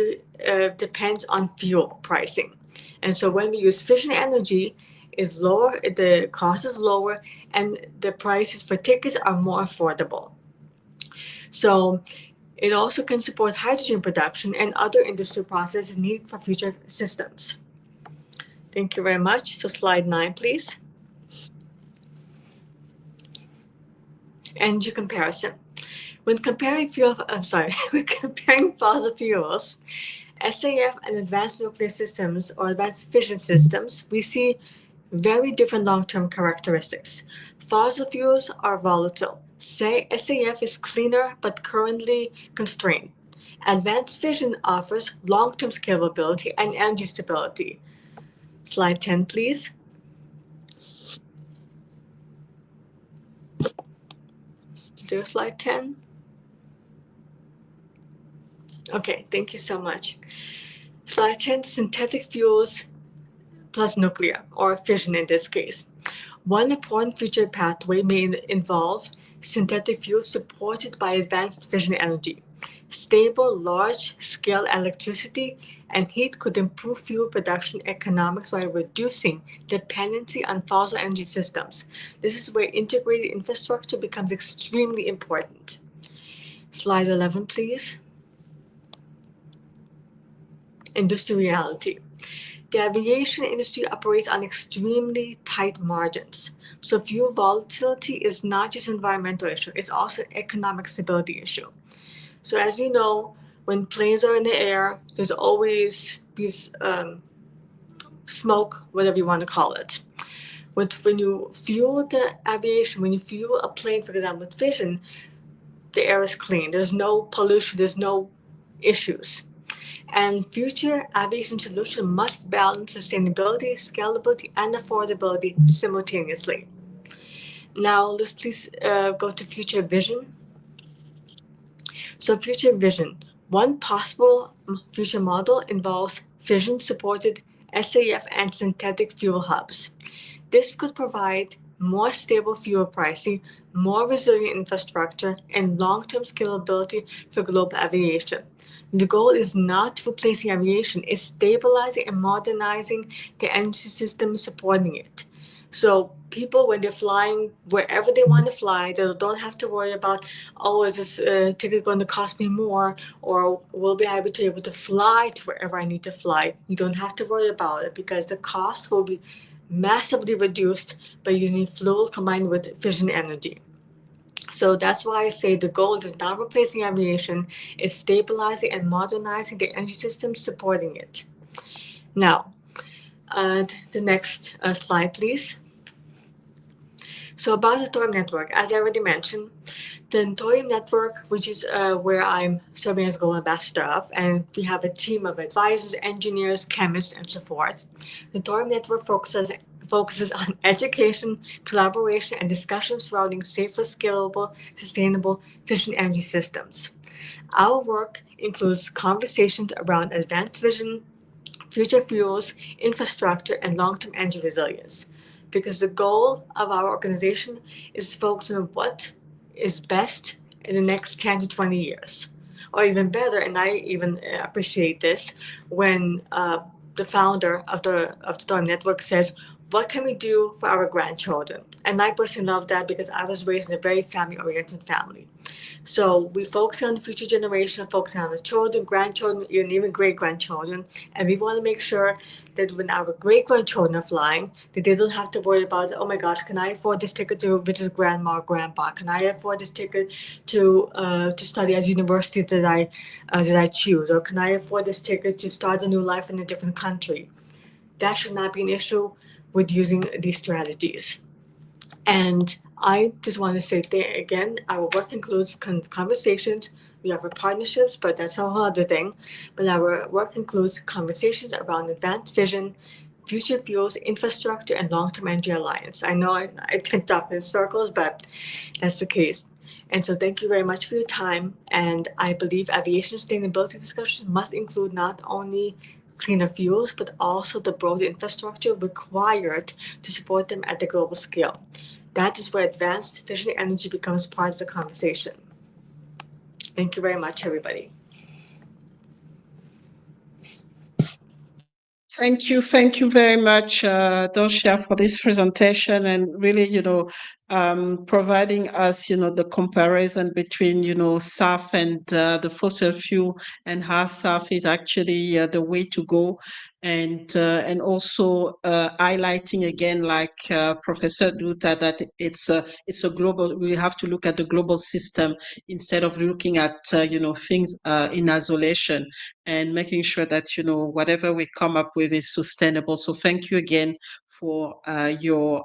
depends on fuel pricing. And so when we use fission energy, is lower, the cost is lower, and the prices for tickets are more affordable. So it also can support hydrogen production and other industry processes needed for future systems. Thank you very much. So slide 9, please. Energy comparison. When comparing when comparing fossil fuels, SAF and advanced nuclear systems or advanced fission systems, we see very different long-term characteristics. Fossil fuels are volatile. SAF is cleaner but currently constrained. Advanced fission offers long-term scalability and energy stability. Slide 10, please. Do slide 10. Okay, thank you so much. Slide 10, synthetic fuels plus nuclear, or fission in this case. One important future pathway may involve synthetic fuels supported by advanced fission energy. Stable, large-scale electricity and heat could improve fuel production economics while reducing dependency on fossil energy systems. This is where integrated infrastructure becomes extremely important. Slide 11, please. Industry reality. The aviation industry operates on extremely tight margins. So fuel volatility is not just an environmental issue, it's also an economic stability issue. So as you know, when planes are in the air, there's always these smoke, whatever you want to call it. When you fuel the aviation, when you fuel a plane, for example, with fission, the air is clean. There's no pollution, there's no issues. And future aviation solutions must balance sustainability, scalability, and affordability simultaneously. Now, let's please go to future vision. So, future vision. One possible future model involves fission-supported SAF and synthetic fuel hubs. This could provide more stable fuel pricing, more resilient infrastructure, and long-term scalability for global aviation. The goal is not replacing aviation, it's stabilizing and modernizing the energy system supporting it. So people, when they're flying wherever they want to fly, they don't have to worry about, oh, is this ticket going to cost me more, or will be able to fly to wherever I need to fly. You don't have to worry about it because the cost will be massively reduced by using fuel combined with fission energy. So that's why I say the goal is not replacing aviation, it's stabilizing and modernizing the energy system supporting it. Now, the next slide, please. So about the Thorium network, as I already mentioned, the Thorium network, which is where I'm serving as global ambassador of, and we have a team of advisors, engineers, chemists, and so forth. The Thorium network focuses on education, collaboration, and discussion surrounding safer, scalable, sustainable fission energy systems. Our work includes conversations around advanced vision, future fuels, infrastructure, and long-term energy resilience. Because the goal of our organization is to focus on what is best in the next 10 to 20 years. Or even better, and I even appreciate this, when the founder of the Storm Network says, what can we do for our grandchildren? And I personally love that because I was raised in a very family-oriented family. So we focus on the future generation, focusing on the children, grandchildren, and even great-grandchildren. And we want to make sure that when our great-grandchildren are flying, that they don't have to worry about, oh my gosh, can I afford this ticket to visit grandma or grandpa? Can I afford this ticket to study at university that I choose? Or can I afford this ticket to start a new life in a different country? That should not be an issue with using these strategies. And I just want to say there again, our work includes conversations. We have partnerships, but that's a whole other thing. But our work includes conversations around advanced vision, future fuels, infrastructure, and long-term energy alliance. I know I tend to talk in circles, but that's the case. And so thank you very much for your time. And I believe aviation sustainability discussions must include not only cleaner fuels, but also the broad infrastructure required to support them at the global scale. That is where advanced fission energy becomes part of the conversation. Thank you very much, everybody. Thank you very much, Dosia, for this presentation and really, providing us, the comparison between, SAF and the fossil fuel and how SAF is actually the way to go. And also highlighting again, like Professor Duta, that it's a global. We have to look at the global system instead of looking at things in isolation, and making sure that whatever we come up with is sustainable. So thank you again for your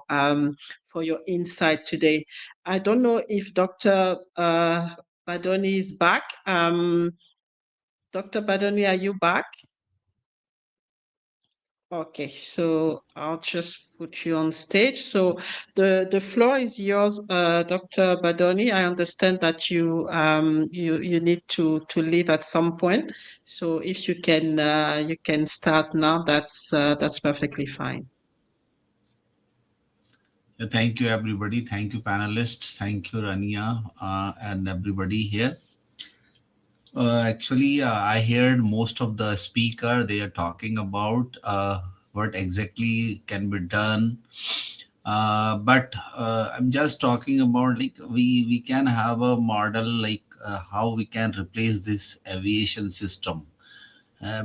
insight today. I don't know if Dr. Badoni is back. Dr. Badoni, are you back? Okay, so I'll just put you on stage. So the floor is yours, Dr. Badoni. I understand that you need to leave at some point. So if you can start now, that's perfectly fine. Thank you, everybody. Thank you, panelists. Thank you, Rania, and everybody here. Actually, I heard most of the speaker, they are talking about what exactly can be done. But I'm just talking about like we can have a model like how we can replace this aviation system.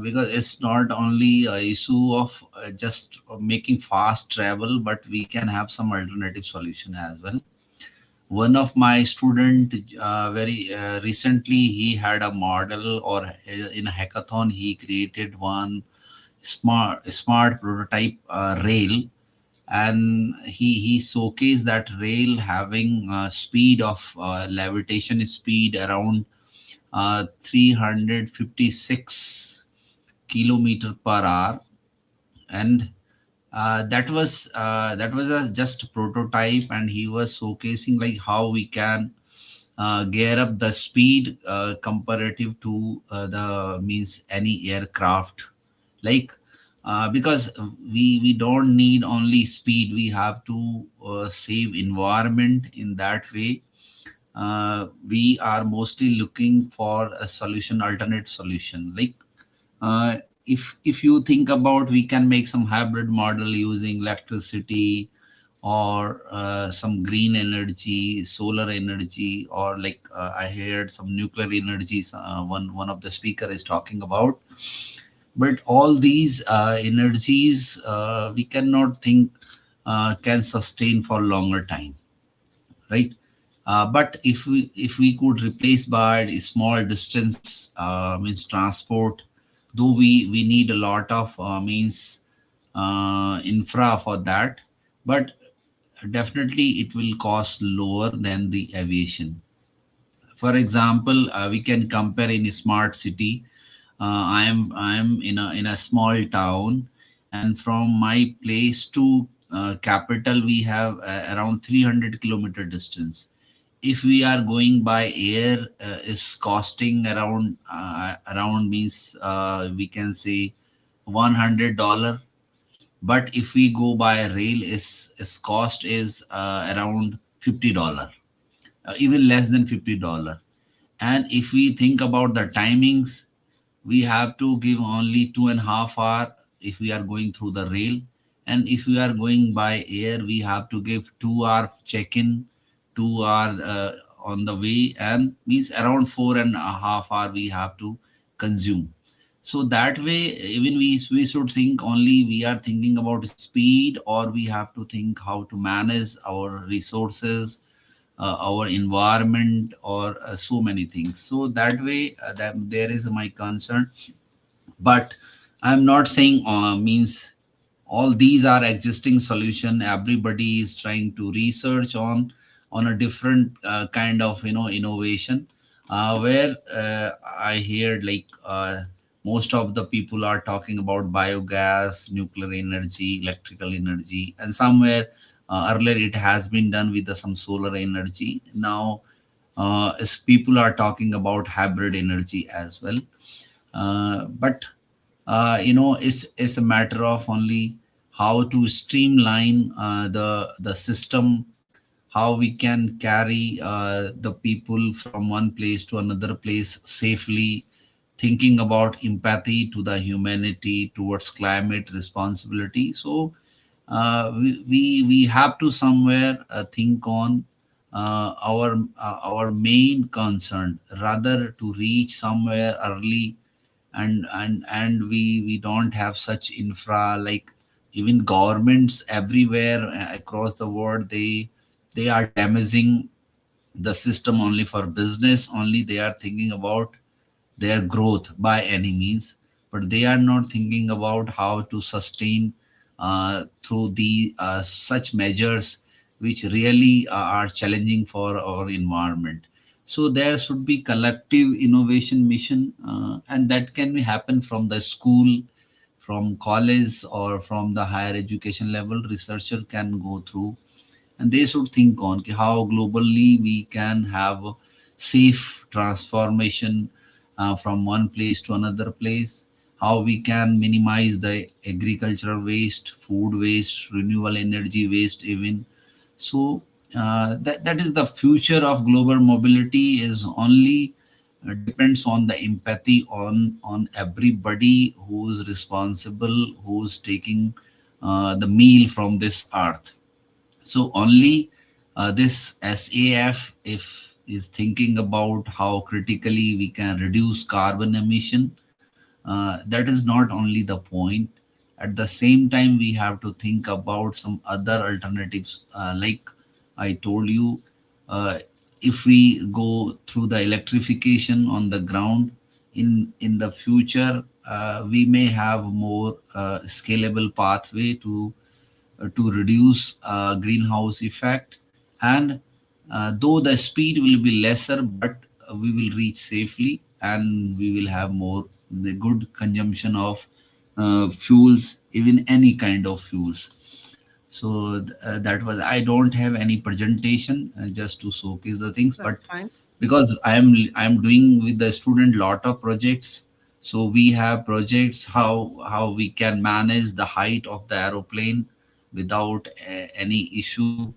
Because it's not only a issue of just making fast travel, but we can have some alternative solution as well. One of my student very recently, he had a model, or in a hackathon he created one smart prototype rail, and he showcased that rail having speed of levitation speed around 356 kilometer per hour. And that was a just prototype, and he was showcasing like how we can gear up the speed comparative to the means any aircraft, like because we don't need only speed, we have to save environment in that way. We are mostly looking for a solution, alternate solution, like if you think about, we can make some hybrid model using electricity, or some green energy, solar energy, or like I heard some nuclear energies, one of the speaker is talking about. But all these energies we cannot think can sustain for longer time, right? But if we could replace by a small distance means transport, though we need a lot of means infra for that, but definitely it will cost lower than the aviation. For example, we can compare in a smart city. I am in a small town, and from my place to capital we have around 300-kilometer distance. If we are going by air, is costing around means we can say $100. But if we go by rail, is cost is around $50, even less than $50. And if we think about the timings, we have to give only 2.5 hours if we are going through the rail. And if we are going by air, we have to give 2 hour check-in, 2 hour on the way, and means around 4.5 hours we have to consume. So that way, even we should think only we are thinking about speed, or we have to think how to manage our resources, our environment, or so many things. So that way, that there is my concern. But I'm not saying means all these are existing solution. Everybody is trying to research on a different kind of innovation, where I hear like most of the people are talking about biogas, nuclear energy, electrical energy, and somewhere earlier it has been done with some solar energy. Now as people are talking about hybrid energy as well. But it's a matter of only how to streamline the system, how we can carry the people from one place to another place safely thinking about empathy to the humanity towards climate responsibility. So we have to somewhere think on our main concern, rather to reach somewhere early. And we don't have such infra, like even governments everywhere across the world, they are damaging the system only for business only. They are thinking about their growth by any means, but they are not thinking about how to sustain through the such measures which really are challenging for our environment. So there should be collective innovation mission, and that can be happen from the school, from college, or from the higher education level. Researcher can go through, and they should think on how globally we can have safe transformation from one place to another place, how we can minimize the agricultural waste, food waste, renewable energy waste even. So that is the future of global mobility, is only depends on the empathy on everybody who's responsible, who's taking the meal from this earth. So only this SAF, if is thinking about how critically we can reduce carbon emission, that is not only the point. At the same time, we have to think about some other alternatives. Like I told you, uh, if we go through the electrification on the ground, in the future, we may have more scalable pathway to reduce greenhouse effect. And though the speed will be lesser, but we will reach safely, and we will have more the good consumption of fuels, even any kind of fuels. So that was, I don't have any presentation, just to showcase the things, That's but fine. because I'm doing with the student lot of projects. So we have projects how we can manage the height of the aeroplane without any issue,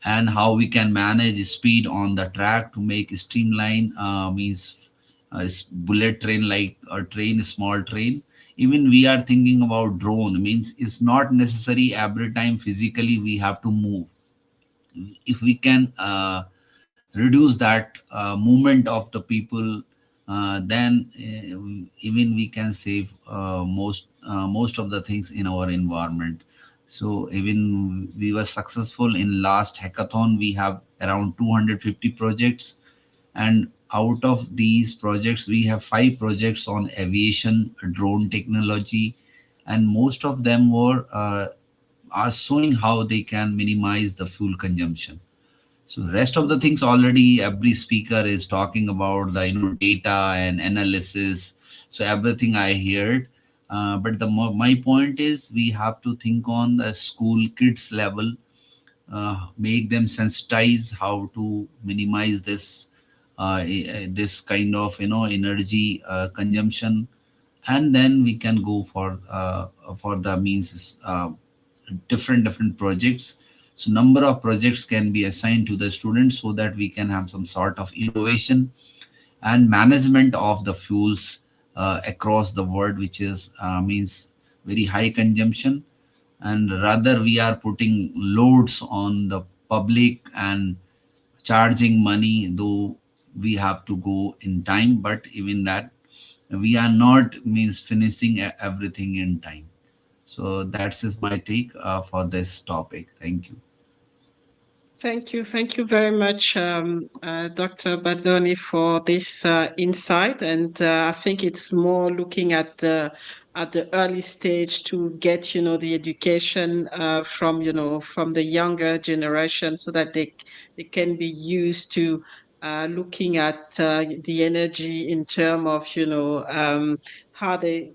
and how we can manage speed on the track to make streamline, means bullet train, like a train, small train. Even we are thinking about drone, means it's not necessary every time physically we have to move. If we can reduce that movement of the people, then even we can save most of the things in our environment. So even we were successful in last hackathon. We have around 250 projects, and out of these projects we have 5 projects on aviation drone technology, and most of them were are showing how they can minimize the fuel consumption. So rest of the things already every speaker is talking about, the data and analysis. So everything I heard, but my point is we have to think on the school kids level, make them sensitize how to minimize this kind of energy consumption, and then we can go for the means different projects. So number of projects can be assigned to the students so that we can have some sort of innovation and management of the fuels across the world, which is means very high consumption. And rather we are putting loads on the public and charging money, though we have to go in time, but even that we are not means finishing everything in time. So that's is my take for this topic. Thank you. Thank you. Thank you very much, Dr. Badoni, for this insight. And I think it's more looking at the early stage to get, the education from, from the younger generation so that they can be used to looking at the energy in terms of, how they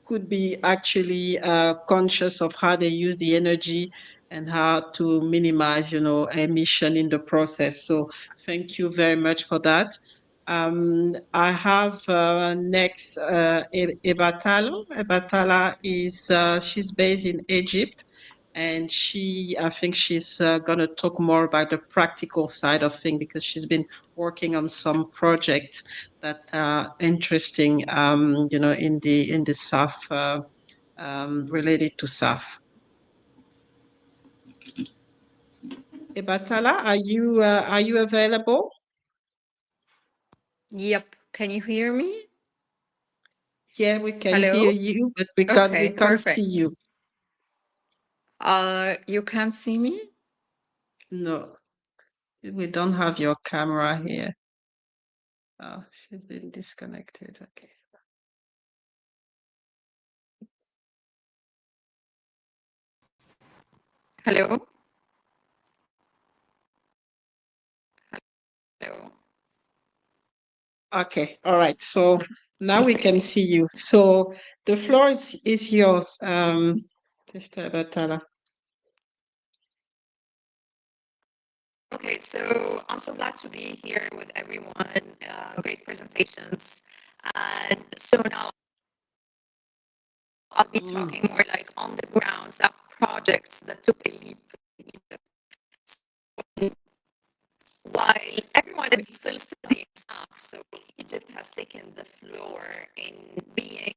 could be actually conscious of how they use the energy and how to minimize, emission in the process. So thank you very much for that. I have next Ebatala. Ebatala is she's based in Egypt, And I think she's going to talk more about the practical side of things because she's been working on some projects that are interesting, in the SAF, related to SAF. Ebatala, are you available? Yep. Can you hear me? Yeah, we can Hello? hear you, but we Okay, can't see perfect. you. You can't see me? No, we don't have your camera here. Oh, she's been disconnected. Okay. Hello? Hello? Okay. All right. So now we can see you. So the floor is yours, Sister Batala. Okay, so I'm so glad to be here with everyone. Great presentations. And so now I'll be talking more like on the ground of projects that took a leap while everyone is still studying stuff. So Egypt has taken the floor in being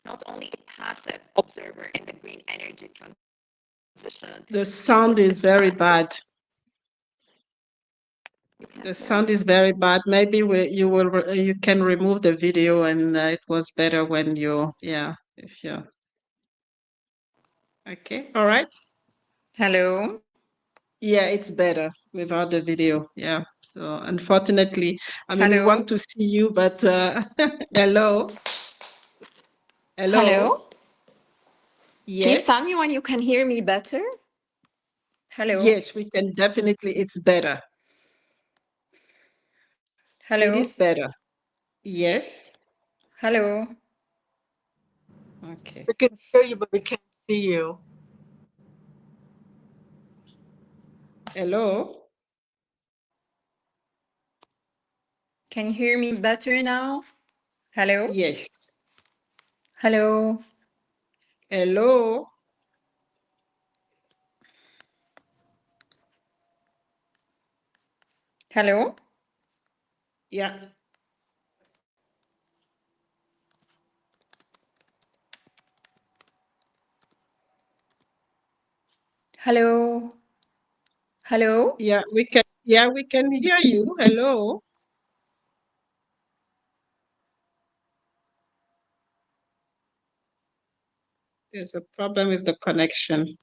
not only a passive observer in the green energy transition. The sound Egypt is is very proactive. bad. The sound is very bad. Maybe you can remove the video, and it was better when if you. Okay. All right. Hello. Yeah, it's better without the video. Yeah. So unfortunately, I mean, we Hello. want to see you, but hello, hello. Hello. Please tell me Yes, when you can hear me better. Hello. yes, we can definitely. It's better. It Hello. is better. Yes. Hello. Okay. We can hear you, but we can't see you. Hello. Can you hear me better now? Hello. Yes. Hello. Hello. Hello. Yeah. Hello. Hello. Yeah. We can. Yeah, we can hear you. Hello. There's a problem with the connection.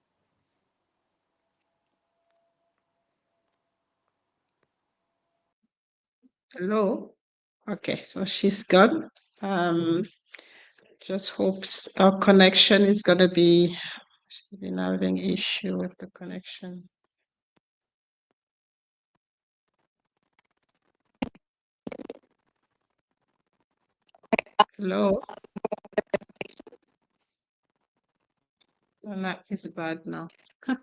Hello. Okay, so she's gone. Just hopes our connection is gonna be. She's been having issue with the connection. Hello. Oh, that is bad now. You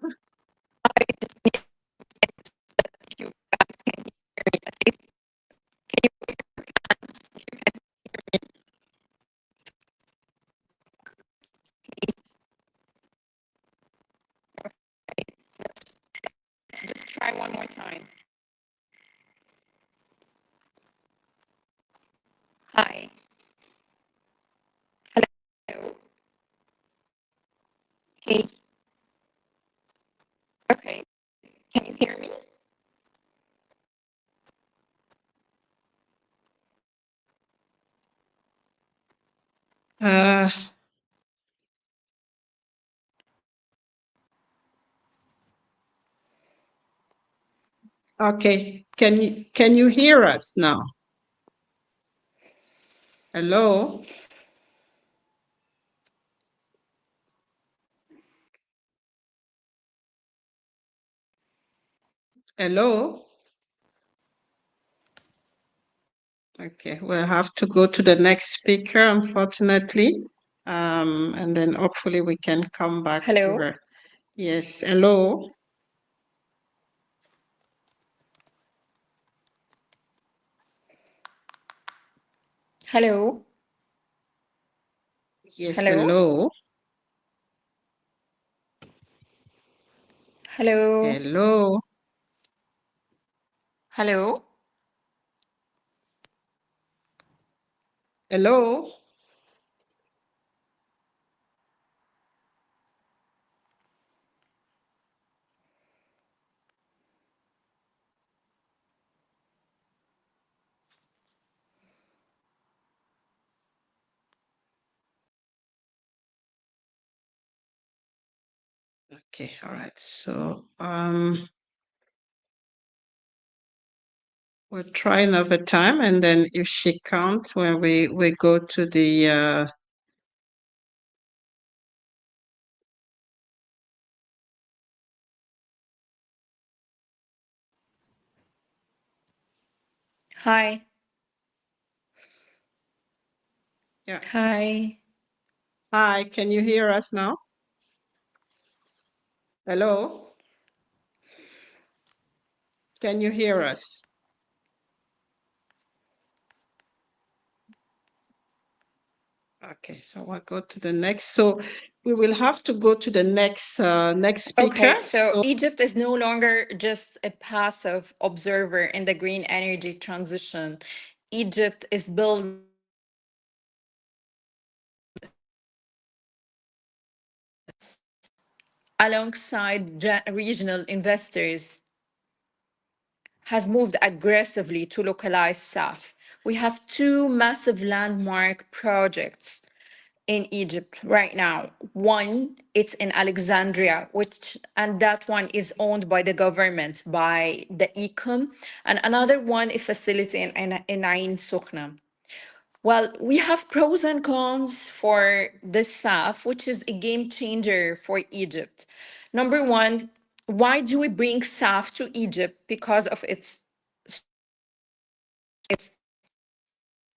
guys can hear me at least. Can you put your hands if you can hear me? Okay. Let's just try one more time. Hi. Hello. Hey. Okay. Can you hear me? Uh, okay. Can you hear us now? Hello? Hello? Okay, we'll have to go to the next speaker, unfortunately. And then hopefully we can come back to Hello. her. Yes, hello? Hello. Yes, Hello. hello? Hello. Hello. Hello. Hello. Okay, all right. So we'll try another time, and then if she can't, when we go to the Hi. yeah. Hi. Hi, can you hear us now? Hello? Can you hear us? Okay, so we'll go to the next. So we will have to go to the next speaker. Okay, so Egypt is no longer just a passive observer in the green energy transition. Egypt is building alongside regional investors has moved aggressively to localize SAF. We have two massive landmark projects in Egypt right now. One, it's in Alexandria, and that one is owned by the government, by the ECOM, and another one, a facility in Ain Sokhna. Well, we have pros and cons for the SAF, which is a game changer for Egypt. Number one, why do we bring SAF to Egypt? Because of its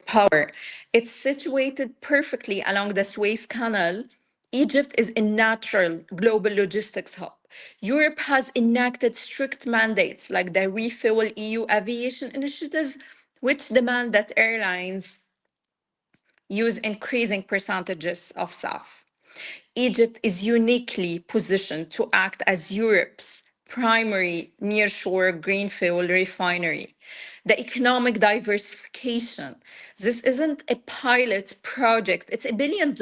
power. It's situated perfectly along the Suez Canal. Egypt is a natural global logistics hub. Europe has enacted strict mandates like the Refuel EU Aviation Initiative, which demand that airlines use increasing percentages of SAF. Egypt is uniquely positioned to act as Europe's primary nearshore green fuel refinery. The economic diversification. This isn't a pilot project, it's $1 billion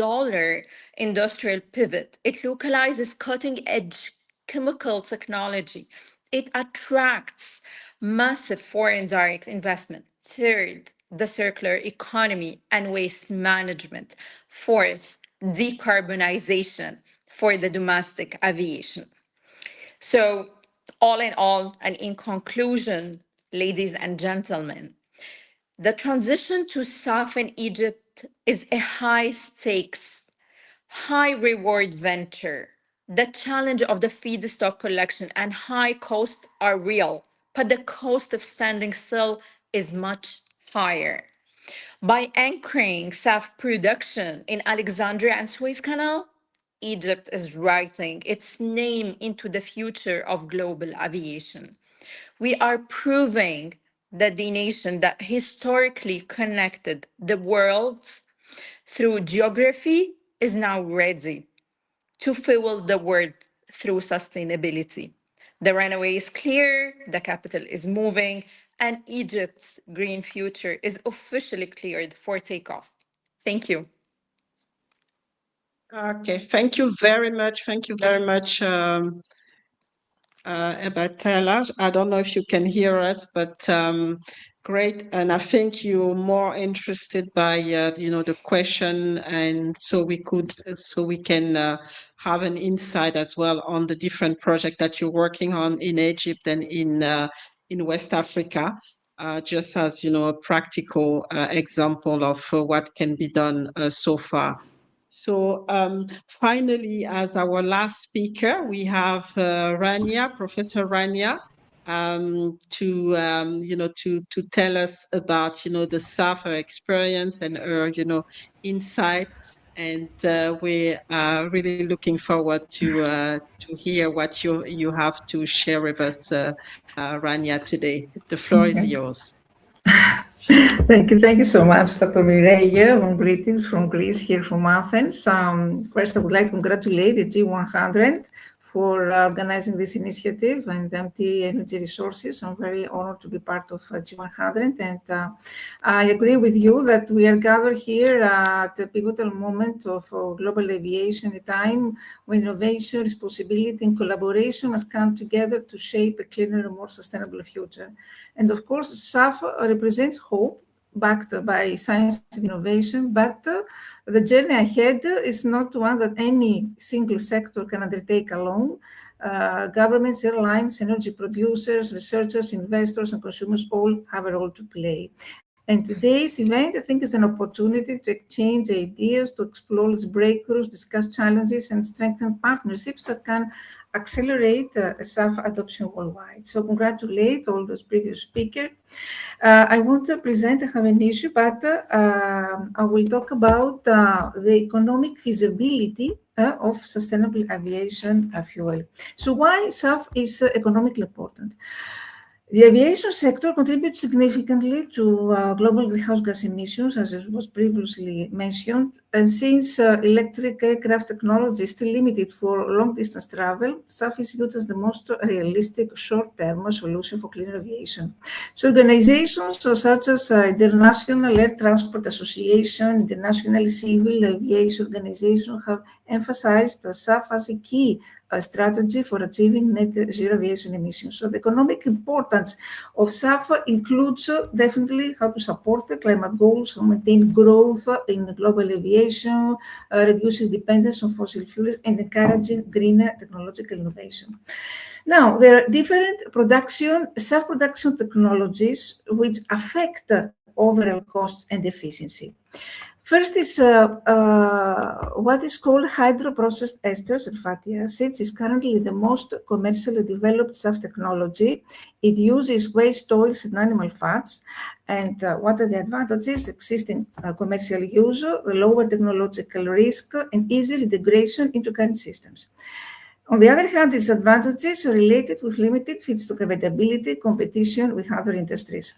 industrial pivot. It localizes cutting edge chemical technology. It attracts massive foreign direct investment. Third, the circular economy and waste management. Fourth, decarbonization for the domestic aviation. So, all in all, and in conclusion, ladies and gentlemen, the transition to SAF in Egypt is a high stakes, high reward venture. The challenge of the feedstock collection and high cost are real, but the cost of standing still is much higher. By anchoring SAF production in Alexandria and Suez Canal, Egypt is writing its name into the future of global aviation. We are proving that the nation that historically connected the world through geography is now ready to fuel the world through sustainability. The runway is clear, the capital is moving, and Egypt's green future is officially cleared for takeoff. Thank you. Okay, thank you very much. Thank you very much, Ebatella. I don't know if you can hear us, but great. And I think you're more interested by the question, and so we can have an insight as well on the different project that you're working on in Egypt and in West Africa. Just as a practical example of what can be done so far. So finally, as our last speaker, we have Rania, Professor Rania, to tell us about the SAFA experience and her insight. And we are really looking forward to hear what you have to share with us, Rania, today. The floor is yours. Thank you so much, Dr. Mireille. Warm greetings from Greece, here from Athens. First, I would like to congratulate the G100 for organizing this initiative and MT Energy Resources. I'm very honored to be part of G100, and I agree with you that we are gathered here at a pivotal moment of global aviation, a time when innovation, responsibility, and collaboration must come together to shape a cleaner and more sustainable future. And of course, SAF represents hope, backed by science and innovation, but the journey ahead is not one that any single sector can undertake alone. Governments, airlines, energy producers, researchers, investors, and consumers all have a role to play. And today's event, I think, is an opportunity to exchange ideas, to explore its breakthroughs, discuss challenges, and strengthen partnerships that can accelerate SAF adoption worldwide. So congratulate all those previous speakers. I want to present, I have an issue, but I will talk about the economic feasibility of sustainable aviation fuel. So why SAF is economically important? The aviation sector contributes significantly to global greenhouse gas emissions, as was previously mentioned. And since electric aircraft technology is still limited for long-distance travel, SAF is viewed as the most realistic short-term solution for clean aviation. So organizations such as International Air Transport Association, International Civil Aviation Organization have emphasized SAF as a key strategy for achieving net zero aviation emissions. So the economic importance of SAF includes definitely how to support the climate goals, maintain growth in global aviation, reducing dependence on fossil fuels, and encouraging greener technological innovation. Now, there are different SAF production technologies which affect overall costs and efficiency. First is what is called hydroprocessed esters and fatty acids. Is currently the most commercially developed SAF technology. It uses waste oils and animal fats. And what are the advantages? Existing commercial use, lower technological risk, and easy integration into current systems. On the other hand, disadvantages are related with limited feedstock availability, competition with other industries.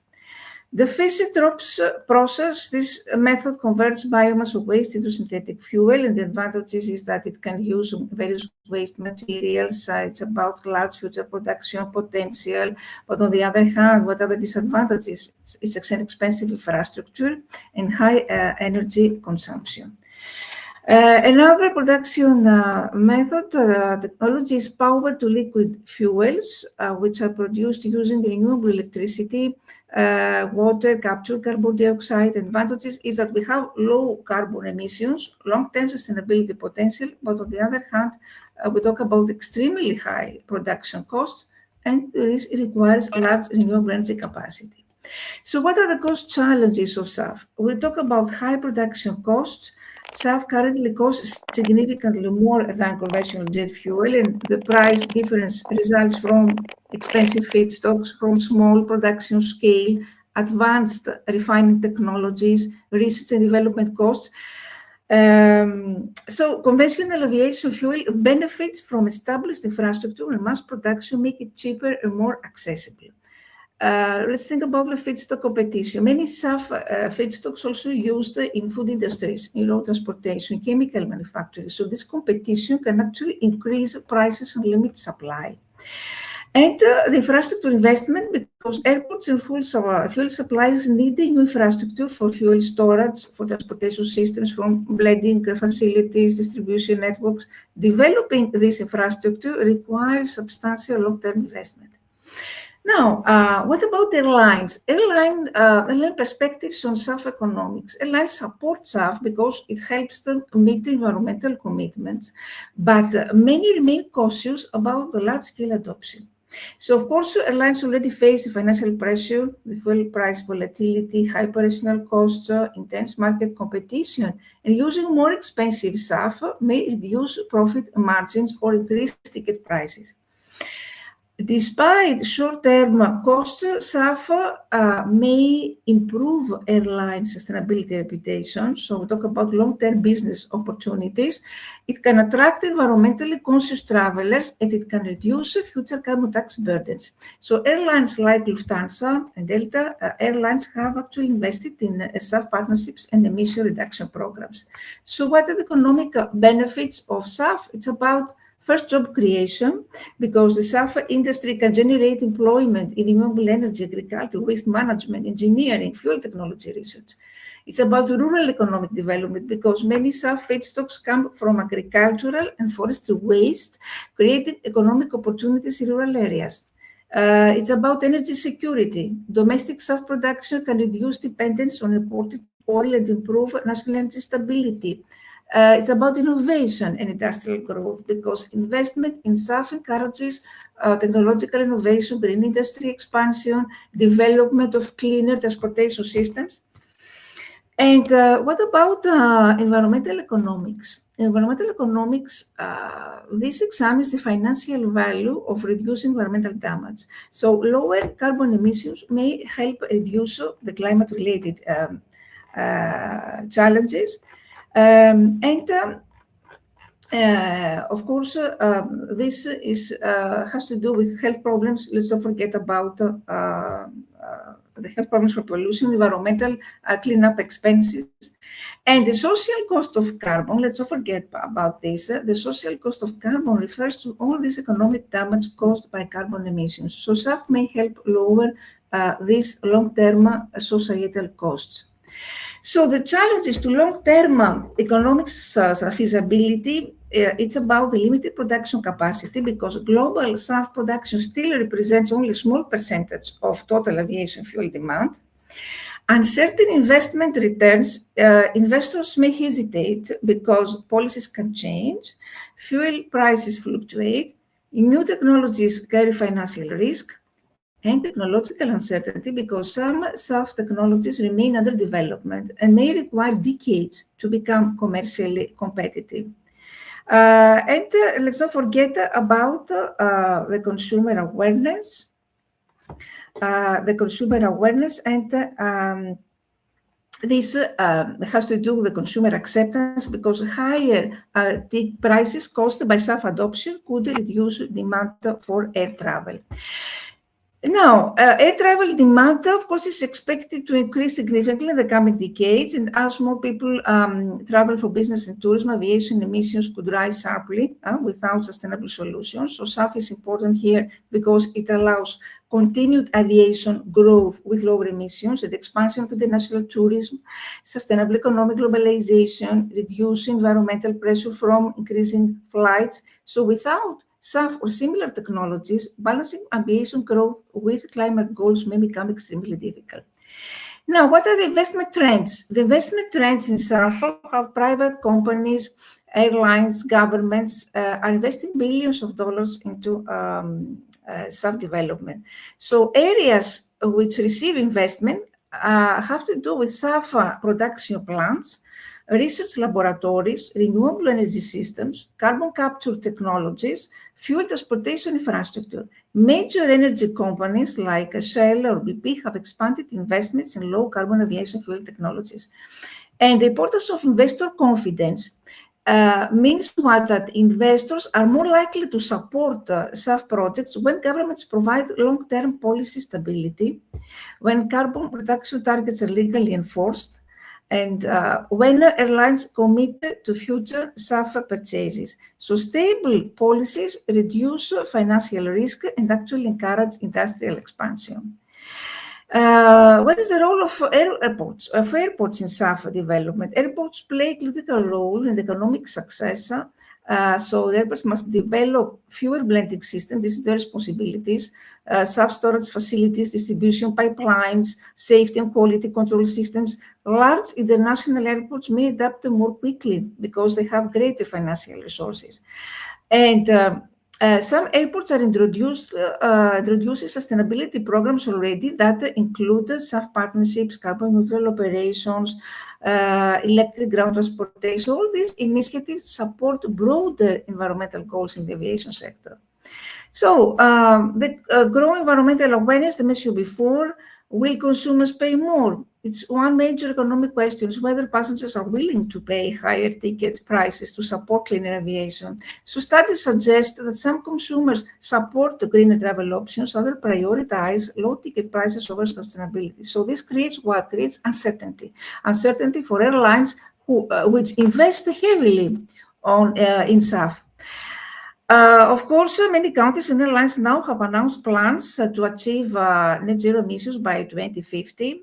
The Fischer-Tropsch process, this method converts biomass of waste into synthetic fuel, and the advantages is that it can use various waste materials. It's about large future production potential. But on the other hand, what are the disadvantages? It's an expensive infrastructure and high energy consumption. Another production method technology is power to liquid fuels, which are produced using renewable electricity, water, capture carbon dioxide. Advantages is that we have low carbon emissions, long-term sustainability potential, but on the other hand, we talk about extremely high production costs, and this requires large renewable energy capacity. So what are the cost challenges of SAF? We talk about high production costs. SAF currently costs significantly more than conventional jet fuel, and the price difference results from expensive feedstocks, from small production scale, advanced refining technologies, research and development costs. So conventional aviation fuel benefits from established infrastructure and mass production, make it cheaper and more accessible. Let's think about the feedstock competition. Many SAF feedstocks also used in food industries, in road transportation, chemical manufacturing. So this competition can actually increase prices and limit supply. And the infrastructure investment, because airports and fuel suppliers need a new infrastructure for fuel storage, for transportation systems, from blending facilities, distribution networks. Developing this infrastructure requires substantial long-term investment. Now, what about airlines? Airline perspectives on SAF economics. Airlines support SAF because it helps them meet environmental commitments, but many remain cautious about the large-scale adoption. So, of course, airlines already face the financial pressure, the fuel price volatility, high operational costs, intense market competition, and using more expensive SAF may reduce profit margins or increase ticket prices. Despite short-term costs, SAF may improve airline sustainability reputation. So we talk about long-term business opportunities. It can attract environmentally conscious travelers, and it can reduce future carbon tax burdens. So airlines like Lufthansa and Delta Airlines have actually invested in SAF partnerships and emission reduction programs. So what are the economic benefits of SAF? It's about First, job creation, because the SAF industry can generate employment in renewable energy, agriculture, waste management, engineering, fuel technology research. It's about rural economic development because many SAF feedstocks come from agricultural and forestry waste, creating economic opportunities in rural areas. It's about energy security. Domestic SAF production can reduce dependence on imported oil and improve national energy stability. It's about innovation and industrial growth because investment in SAF encourages technological innovation, green industry expansion, development of cleaner transportation systems. And what about environmental economics? Environmental economics, this examines the financial value of reducing environmental damage. So lower carbon emissions may help reduce the climate-related challenges. Of course, this has to do with health problems. Let's not forget about the health problems for pollution, environmental cleanup expenses. And the social cost of carbon, let's not forget about this. The social cost of carbon refers to all this economic damage caused by carbon emissions. So SAF may help lower these long-term societal costs. So the challenges to long-term economic feasibility, it's about the limited production capacity because global SAF production still represents only a small percentage of total aviation fuel demand. Uncertain investment returns, investors may hesitate because policies can change, fuel prices fluctuate, new technologies carry financial risk, and technological uncertainty because some SAF technologies remain under development and may require decades to become commercially competitive. Let's not forget about the consumer awareness. This has to do with the consumer acceptance because higher prices caused by SAF adoption could reduce demand for air travel. Now, air travel demand, of course, is expected to increase significantly in the coming decades, and as more people travel for business and tourism, aviation emissions could rise sharply without sustainable solutions. So SAF is important here because it allows continued aviation growth with lower emissions and expansion of international tourism, sustainable economic globalization, reducing environmental pressure from increasing flights. So without SAF or similar technologies, balancing aviation growth with climate goals may become extremely difficult. Now, what are the investment trends? The investment trends in SAF have private companies, airlines, governments are investing billions of dollars into SAF development. So areas which receive investment have to do with SAF production plants, research laboratories, renewable energy systems, carbon capture technologies, fuel transportation infrastructure. Major energy companies like Shell or BP have expanded investments in low carbon aviation fuel technologies. And the importance of investor confidence means what? That investors are more likely to support SAF projects when governments provide long-term policy stability, when carbon reduction targets are legally enforced, and when airlines commit to future SAF purchases. So stable policies reduce financial risk and actually encourage industrial expansion. What is the role of airports in SAF development? Airports play a critical role in economic success. So airports must develop fuel blending systems. This is their responsibilities. SAF storage facilities, distribution pipelines, safety and quality control systems. Large international airports may adapt more quickly because they have greater financial resources. And some airports are introducing sustainability programs already that include SAF partnerships, carbon neutral operations, electric ground transportation. All these initiatives support broader environmental goals in the aviation sector. So the growing environmental awareness, I mentioned before, will consumers pay more? It's one major economic question is whether passengers are willing to pay higher ticket prices to support cleaner aviation. So studies suggest that some consumers support the greener travel options, others prioritize low ticket prices over sustainability. So this creates what? Creates uncertainty. Uncertainty for airlines which invest heavily in SAF. Of course, many countries and airlines now have announced plans to achieve net zero emissions by 2050.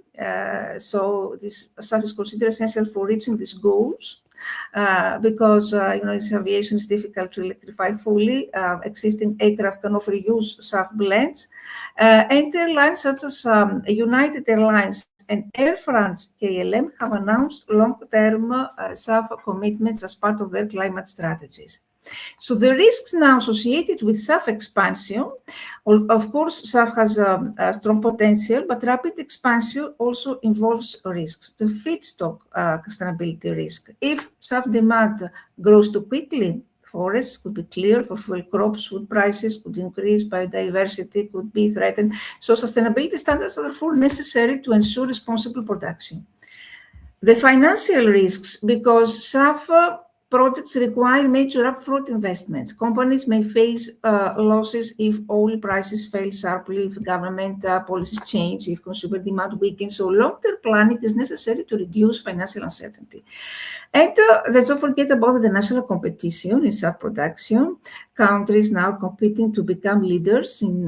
So this SAF is considered essential for reaching these goals because this aviation is difficult to electrify fully. Existing aircraft can offer use SAF blends. And airlines such as United Airlines and Air France KLM have announced long-term SAF commitments as part of their climate strategies. So the risks now associated with SAF expansion, of course, SAF has a strong potential, but rapid expansion also involves risks. The feedstock sustainability risk. If SAF demand grows too quickly, forests could be cleared for fuel crops, food prices could increase, biodiversity could be threatened. So sustainability standards are therefore necessary to ensure responsible production. The financial risks, because SAF projects require major upfront investments. Companies may face losses if oil prices fall sharply, if government policies change, if consumer demand weakens. So long-term planning is necessary to reduce financial uncertainty. And let's not forget about the national competition in SAF production. Countries now competing to become leaders in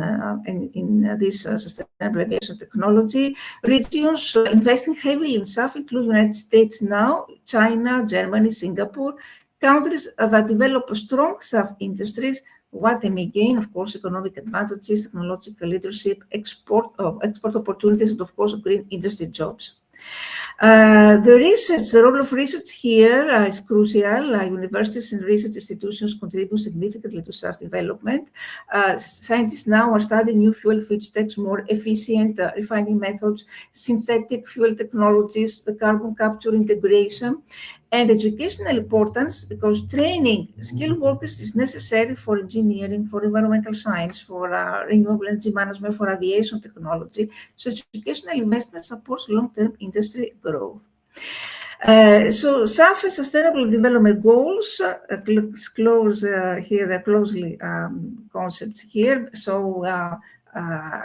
this sustainable aviation technology. Regions investing heavily in SAF include United States now, China, Germany, Singapore. Countries that develop strong SAF industries, what they may gain, of course, economic advantages, technological leadership, export opportunities, and of course, green industry jobs. The role of research here is crucial. Universities and research institutions contribute significantly to SAF development. Scientists now are studying new fuel feedstocks, more efficient refining methods, synthetic fuel technologies, the carbon capture integration, and educational importance, because training skilled workers is necessary for engineering, for environmental science, for renewable energy management, for aviation technology. So educational investment supports long-term industry growth. So SAF and Sustainable Development Goals, here, they're closely concepts here. So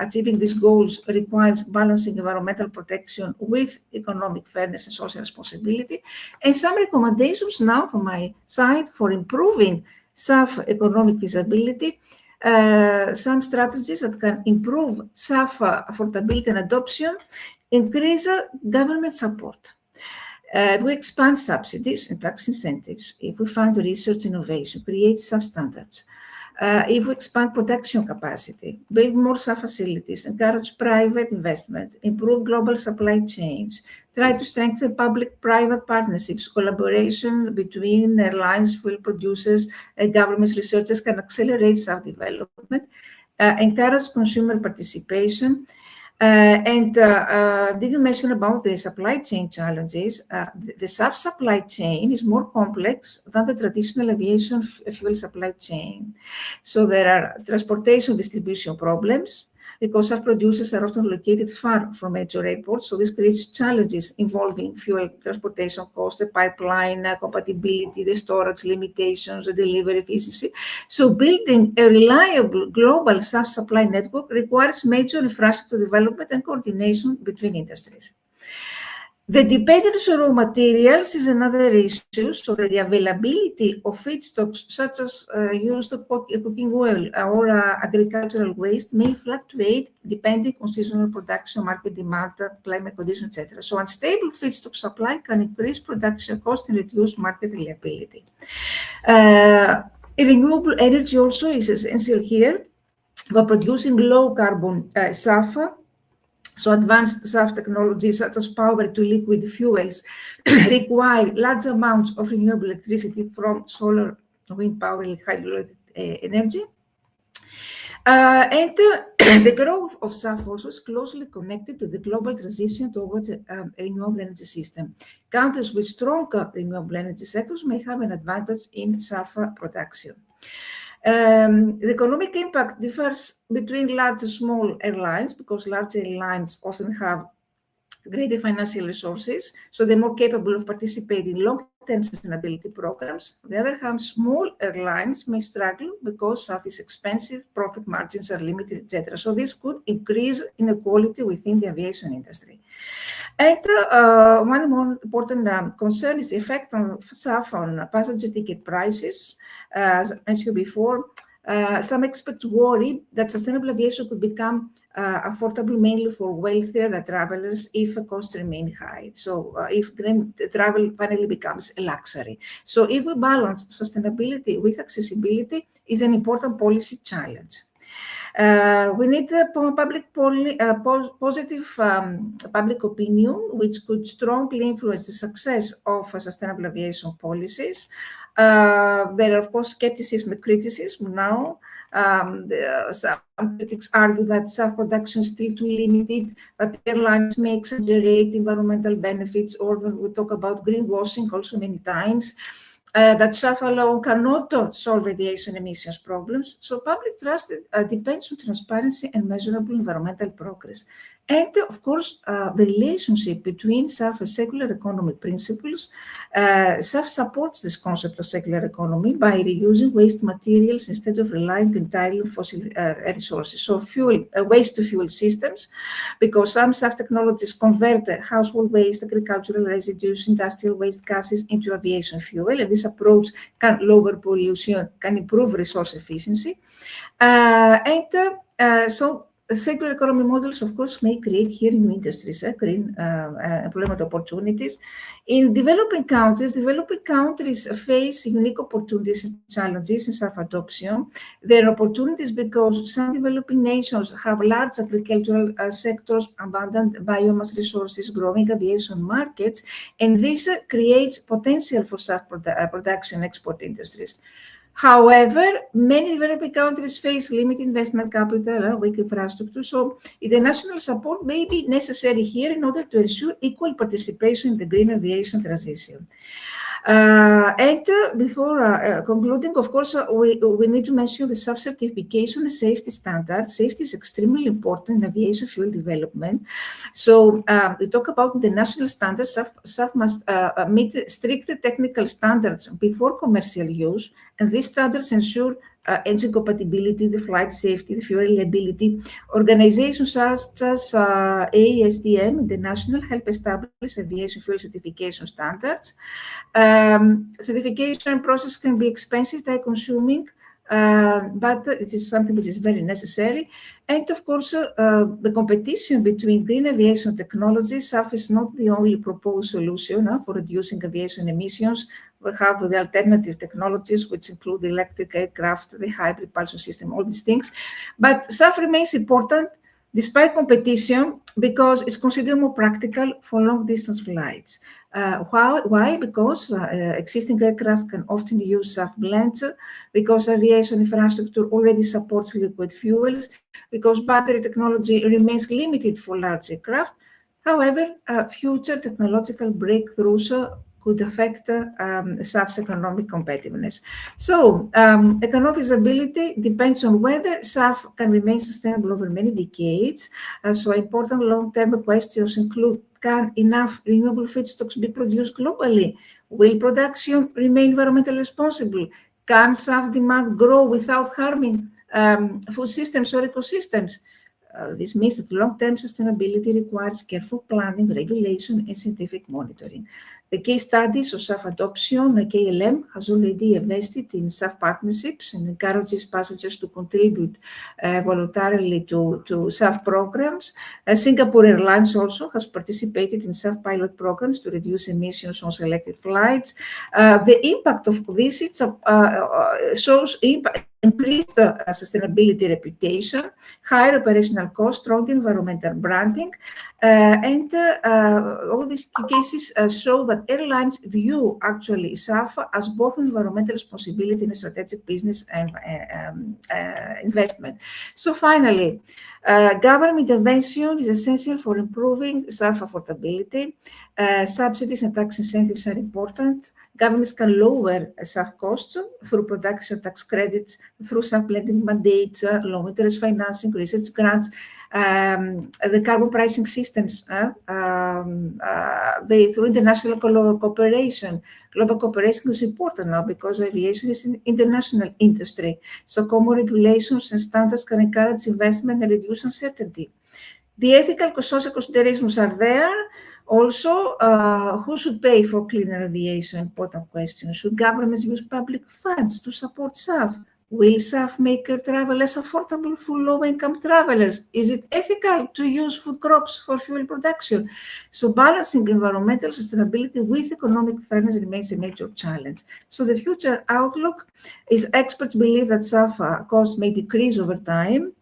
achieving these goals requires balancing environmental protection with economic fairness and social responsibility. And some recommendations now from my side for improving SAF economic feasibility, some strategies that can improve SAF affordability and adoption, increase government support. We expand subsidies and tax incentives. If we fund research innovation, create SAF standards. If we expand production capacity, build more SAF facilities, encourage private investment, improve global supply chains, try to strengthen public-private partnerships, collaboration between airlines, fuel producers, governments, researchers can accelerate SAF development, encourage consumer participation, and didn't mention about the supply chain challenges. The SAF supply chain is more complex than the traditional aviation fuel supply chain. So there are transportation distribution problems because SAF producers are often located far from major airports. So this creates challenges involving fuel transportation cost, the pipeline compatibility, the storage limitations, the delivery efficiency. So building a reliable global SAF supply network requires major infrastructure development and coordination between industries. The dependence on raw materials is another issue, so that the availability of feedstocks such as used cooking oil or agricultural waste may fluctuate depending on seasonal production, market demand, climate conditions, etc. So unstable feedstock supply can increase production cost and reduce market reliability. Renewable energy also is essential here. We're producing low carbon SAF. So advanced SAF technologies such as power to liquid fuels require large amounts of renewable electricity from solar, wind power, and hydroelectric energy. And the growth of SAF also is closely connected to the global transition towards a renewable energy system. Countries with stronger renewable energy sectors may have an advantage in SAF production. The economic impact differs between large and small airlines because large airlines often have greater financial resources, so they're more capable of participating in long-term sustainability programs. On the other hand, small airlines may struggle because SAF is expensive, profit margins are limited, etc. So this could increase inequality within the aviation industry. And one more important concern is the effect of SAF on passenger ticket prices. As I mentioned before, Some experts worry that sustainable aviation could become affordable mainly for wealthier travelers if costs remain high. So if green travel finally becomes a luxury. So if we balance sustainability with accessibility is an important policy challenge. We need positive public opinion, which could strongly influence the success of sustainable aviation policies. There are, of course, skepticism and criticism now. Some critics argue that SAF production is still too limited, but airlines may exaggerate environmental benefits, or when we talk about greenwashing also many times. That SAF alone cannot solve aviation emissions problems. So public trust depends on transparency and measurable environmental progress. And of course, the relationship between SAF and circular economy principles. SAF supports this concept of circular economy by reusing waste materials instead of relying entirely on fossil resources. So waste to fuel systems, because some SAF technologies convert household waste, agricultural residues, industrial waste gases into aviation fuel. And this approach can lower pollution, can improve resource efficiency. So circular economy models, of course, may create here new industries, green employment opportunities. In developing countries face unique opportunities and challenges in SAF adoption. There are opportunities because some developing nations have large agricultural sectors, abundant biomass resources, growing aviation markets, and this creates potential for SAF production export industries. However, many developing countries face limited investment capital, weak infrastructure, so international support may be necessary here in order to ensure equal participation in the green aviation transition. Before concluding, of course, we need to mention the SAF certification and safety standards. Safety is extremely important in aviation fuel development. So we talk about the national standards. SAF must meet strict technical standards before commercial use, and these standards ensure engine compatibility, the flight safety, the fuel reliability. Organizations such as ASTM, the National, help establish aviation fuel certification standards. Certification process can be expensive, time-consuming, but it is something which is very necessary. And of course, the competition between green aviation technologies. SAF is not the only proposed solution for reducing aviation emissions. We have the alternative technologies, which include the electric aircraft, the hybrid propulsion system, all these things. But SAF remains important despite competition because it's considered more practical for long-distance flights. Why? Because existing aircraft can often use SAF blends, because aviation infrastructure already supports liquid fuels, because battery technology remains limited for large aircraft. However, future technological breakthroughs could affect SAF's economic competitiveness. So, economic feasibility depends on whether SAF can remain sustainable over many decades. So, important long-term questions include: can enough renewable feedstocks be produced globally? Will production remain environmentally responsible? Can SAF demand grow without harming food systems or ecosystems? This means that long-term sustainability requires careful planning, regulation, and scientific monitoring. The case studies of SAF adoption, KLM has already invested in SAF partnerships and encourages passengers to contribute voluntarily to SAF programs. Singapore Airlines also has participated in SAF pilot programs to reduce emissions on selected flights. The impact of this shows increased sustainability reputation, higher operational costs, strong environmental branding, and all these cases show that airlines view actually SAF as both environmental responsibility and a strategic business and investment. So finally, government intervention is essential for improving SAF affordability. Subsidies and tax incentives are important. Governments can lower SAF costs through production tax credits, through SAF blending mandates, low interest financing, research grants, the carbon pricing systems, through international cooperation. Global cooperation is important now because aviation is an international industry. So common regulations and standards can encourage investment and reduce uncertainty. The ethical social considerations are there. Also, who should pay for cleaner aviation? Important question. Should governments use public funds to support SAF? Will SAF make air travel less affordable for low-income travelers? Is it ethical to use food crops for fuel production? So balancing environmental sustainability with economic fairness remains a major challenge. So the future outlook is experts believe that SAF costs may decrease over time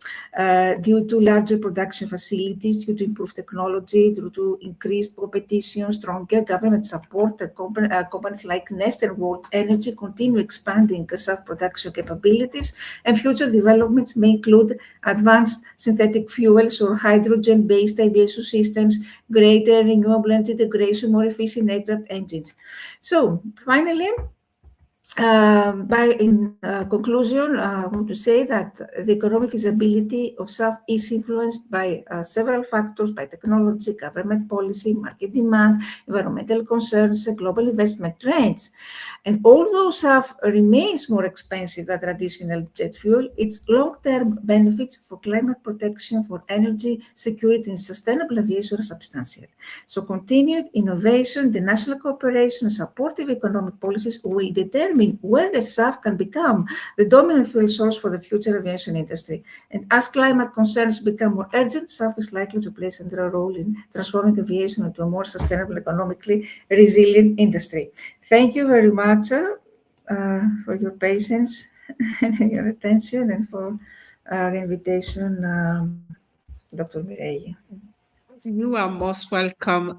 due to larger production facilities, due to improved technology, due to increased competition, stronger government support. Companies like Nest and World Energy continue expanding SAF production capabilities, and future developments may include advanced synthetic fuels or hydrogen-based aviation systems, greater renewable energy integration, more efficient aircraft engines. So finally, in conclusion, I want to say that the economic feasibility of SAF is influenced by several factors, by technology, government policy, market demand, environmental concerns, global investment trends. And although SAF remains more expensive than traditional jet fuel, its long-term benefits for climate protection, for energy security, and sustainable aviation are substantial. So continued innovation, the national cooperation, and supportive economic policies will determine whether SAF can become the dominant fuel source for the future aviation industry. And as climate concerns become more urgent, SAF is likely to play a central role in transforming aviation into a more sustainable, economically resilient industry. Thank you very much for your patience and your attention, and for the invitation, Dr. Mireille. You are most welcome,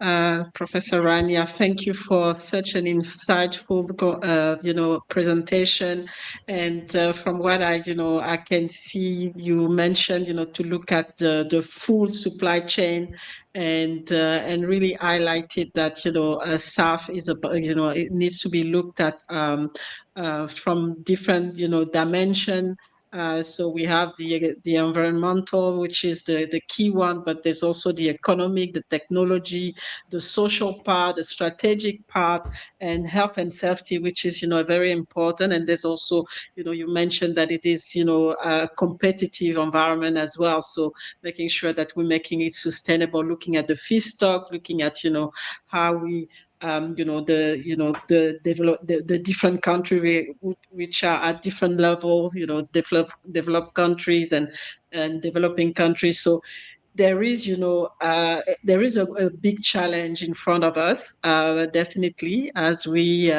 Professor Rania. Thank you for such an insightful, presentation. And from what I can see, you mentioned, to look at the full supply chain, and really highlighted that, SAF is it needs to be looked at from different, dimension. So we have the environmental, which is the key one, but there's also the economic, the technology, the social part, the strategic part, and health and safety, which is very important. And there's also, you mentioned that it is a competitive environment as well. So making sure that we're making it sustainable, looking at the feedstock, looking at how we the different countries which are at different levels, developed countries and developing countries. So there is a big challenge in front of us, definitely, as we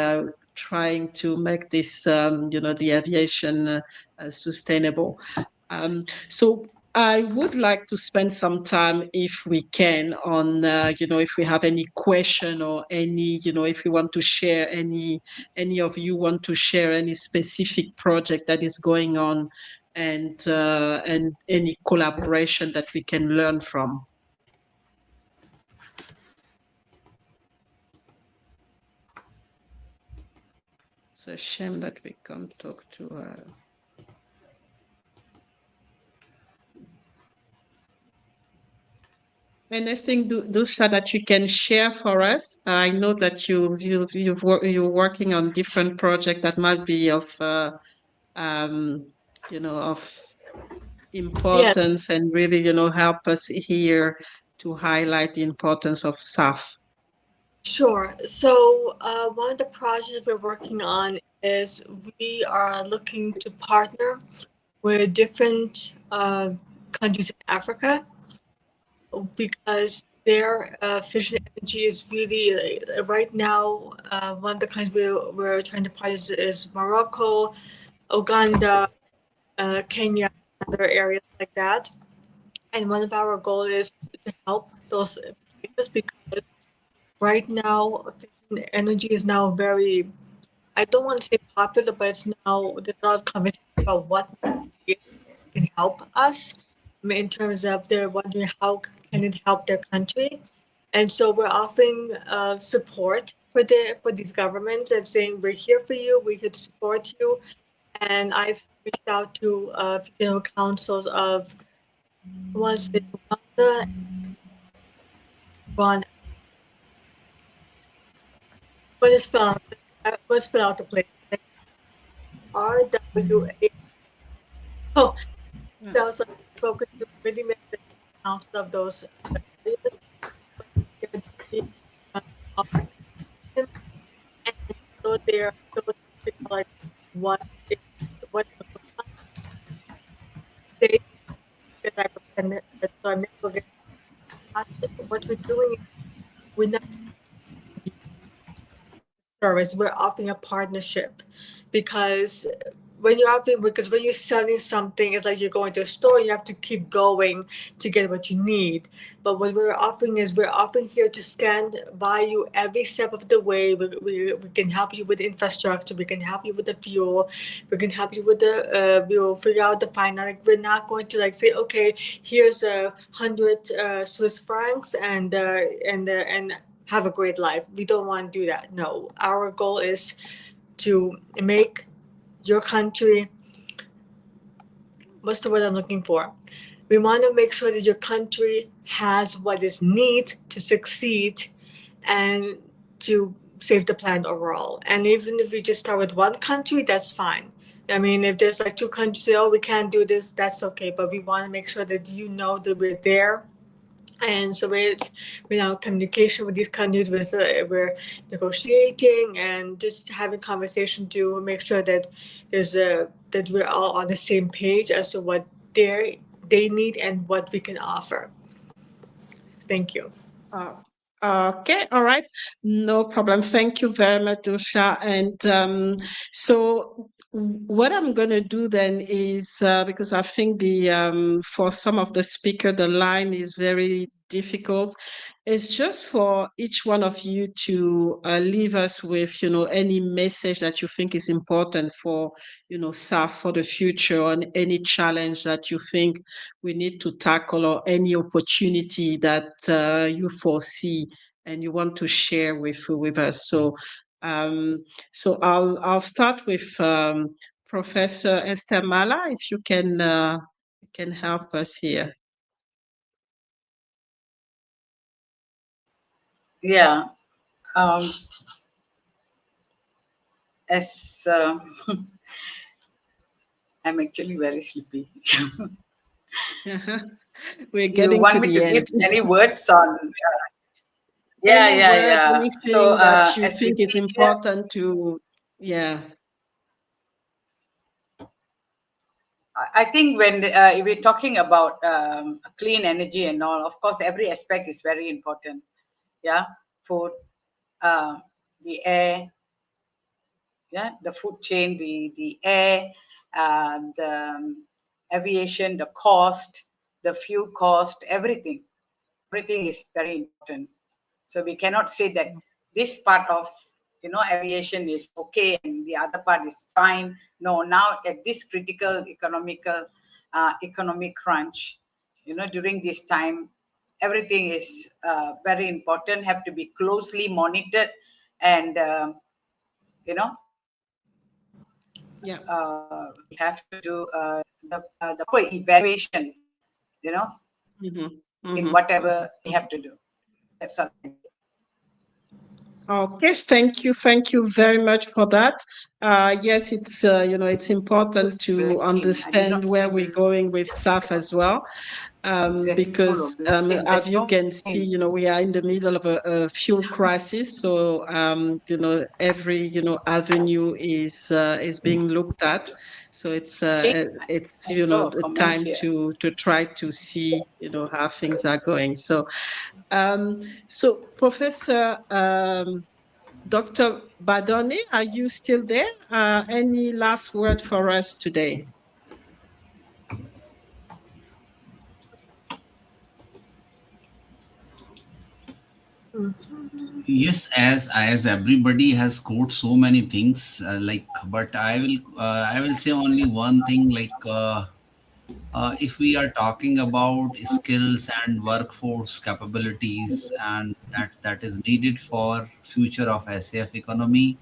trying to make this the aviation sustainable. So I would like to spend some time, if we can, on if we have any question, or any if you want to share any of you want to share any specific project that is going on, and any collaboration that we can learn from. It's a shame that we can't talk to anything, Dusha, that you can share for us. I know that you're working on different projects that might be of of importance, and really help us here to highlight the importance of SAF. Sure. So one of the projects we're working on is we are looking to partner with different countries in Africa, because their fission energy is really right now. One of the countries we're trying to partner is Morocco, Uganda, Kenya, other areas like that. And one of our goals is to help those places, because right now fission energy is now very, I don't want to say popular, but it's now, there's a lot of conversation about what can help us, in terms of they're wondering how can it help their country. And so we're offering support for these governments, and saying we're here for you, we could support you. And I've reached out to councils of ones in Uganda, Rwanda. But it's spelled out the place. RWA. Oh, so I've spoken to really many councils of those areas. And so they're like, what say that so I'm never going to, what we're doing is we're not service, we're offering a partnership because when you're selling something, it's like you're going to a store, you have to keep going to get what you need. But what we're offering is we're offering here to stand by you every step of the way. We can help you with the infrastructure, we can help you with the fuel, we can help you with the we'll figure out the finance. Like, we're not going to like say, okay, here's 100 Swiss francs and have a great life. We don't want to do that. No, our goal is to make your country, what's the word I'm looking for? We want to make sure that your country has what is needed to succeed and to save the planet overall. And even if we just start with one country, that's fine. I mean, if there's like two countries say, oh, we can't do this, that's okay. But we want to make sure that you know that we're there. And so we're now communication with these countries, we're negotiating and just having conversation to make sure that that we're all on the same page as to what they need and what we can offer. Thank you. Uh, okay, all right, no problem. Thank you very much, Dosha. And so what I'm going to do then is because I think the for some of the speaker the line is very difficult. It's just for each one of you to leave us with any message that you think is important for SAF for the future, or any challenge that you think we need to tackle, or any opportunity that you foresee and you want to share with us. So I'll start with Professor Esther Mala, if you can help us here. Yeah. Um, as I'm actually very sleepy. We're You getting to want me the to give end. any words on? Yeah, Any yeah, word, yeah. So anything that you as we think is see here, important to, yeah. I think when we're talking about clean energy and all, of course, every aspect is very important. Yeah, food, uh, the air, yeah, the food chain, the air, the aviation, the cost, the fuel cost, everything is very important. So we cannot say that this part of aviation is okay and the other part is fine. No, now at this critical economic crunch, during this time, everything is very important, have to be closely monitored, and you know Yeah. we have to do the proper evaluation, Mm-hmm. in Mm-hmm. whatever we have to do. That's all. Okay, thank you very much for that. Yes, it's important to 13. I did understand not where see we're going with SAF as well, because as there's you no can see, we are in the middle of a fuel crisis. So every avenue is being looked at. So change. it's I saw a the comment time here. to try to see how things are going. So Professor Dr. Badoni, are you still there? Any last word for us today? Yes, as everybody has quoted so many things, but I will say only one thing, if we are talking about skills and workforce capabilities, and that is needed for future of SAF economy,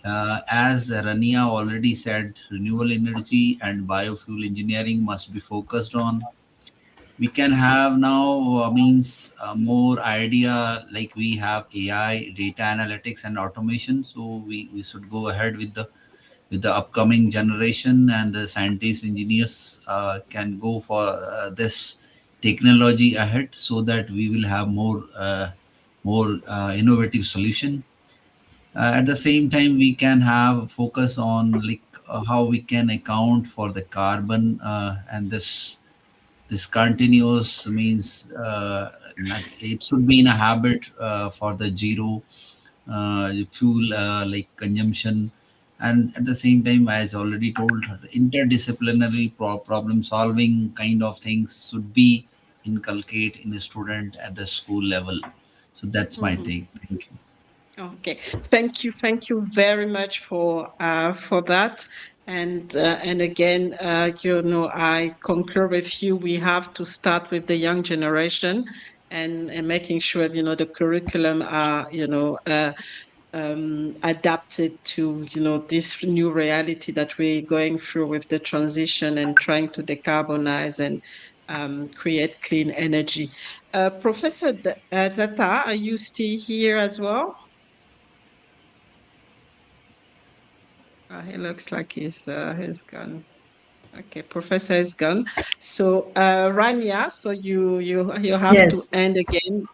as Rania already said, renewable energy and biofuel engineering must be focused on. We can have now means more idea, like we have AI, data analytics and automation. So we should go ahead with the upcoming generation, and the scientists, engineers can go for this technology ahead, so that we will have more innovative solution. At the same time, we can have focus on how we can account for the carbon, and this continuous means, like it should be in a habit for the zero fuel like consumption. And at the same time, as already told, interdisciplinary problem solving kind of things should be inculcate in a student at the school level. So that's my Mhm. take. Thank you. Okay, thank you very much for that. And again, I concur with you. We have to start with the young generation, and making sure the curriculum are adapted to this new reality that we're going through with the transition and trying to decarbonize and create clean energy. Professor Zata, are you still here as well? He looks like he's gone. Okay, professor is gone. So Rania, so you have to Yes. end again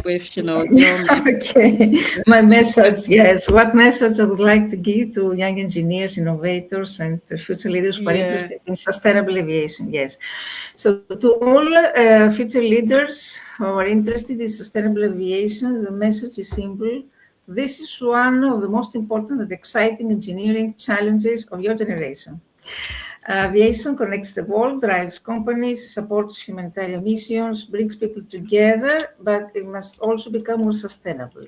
with your Okay. My message. message, yes. What message I would like to give to young engineers, innovators, and future leaders who are Yeah. interested in sustainable aviation? Yes. So, to all future leaders who are interested in sustainable aviation, the message is simple. This is one of the most important and exciting engineering challenges of your generation. Aviation connects the world, drives companies, supports humanitarian missions, brings people together, but it must also become more sustainable.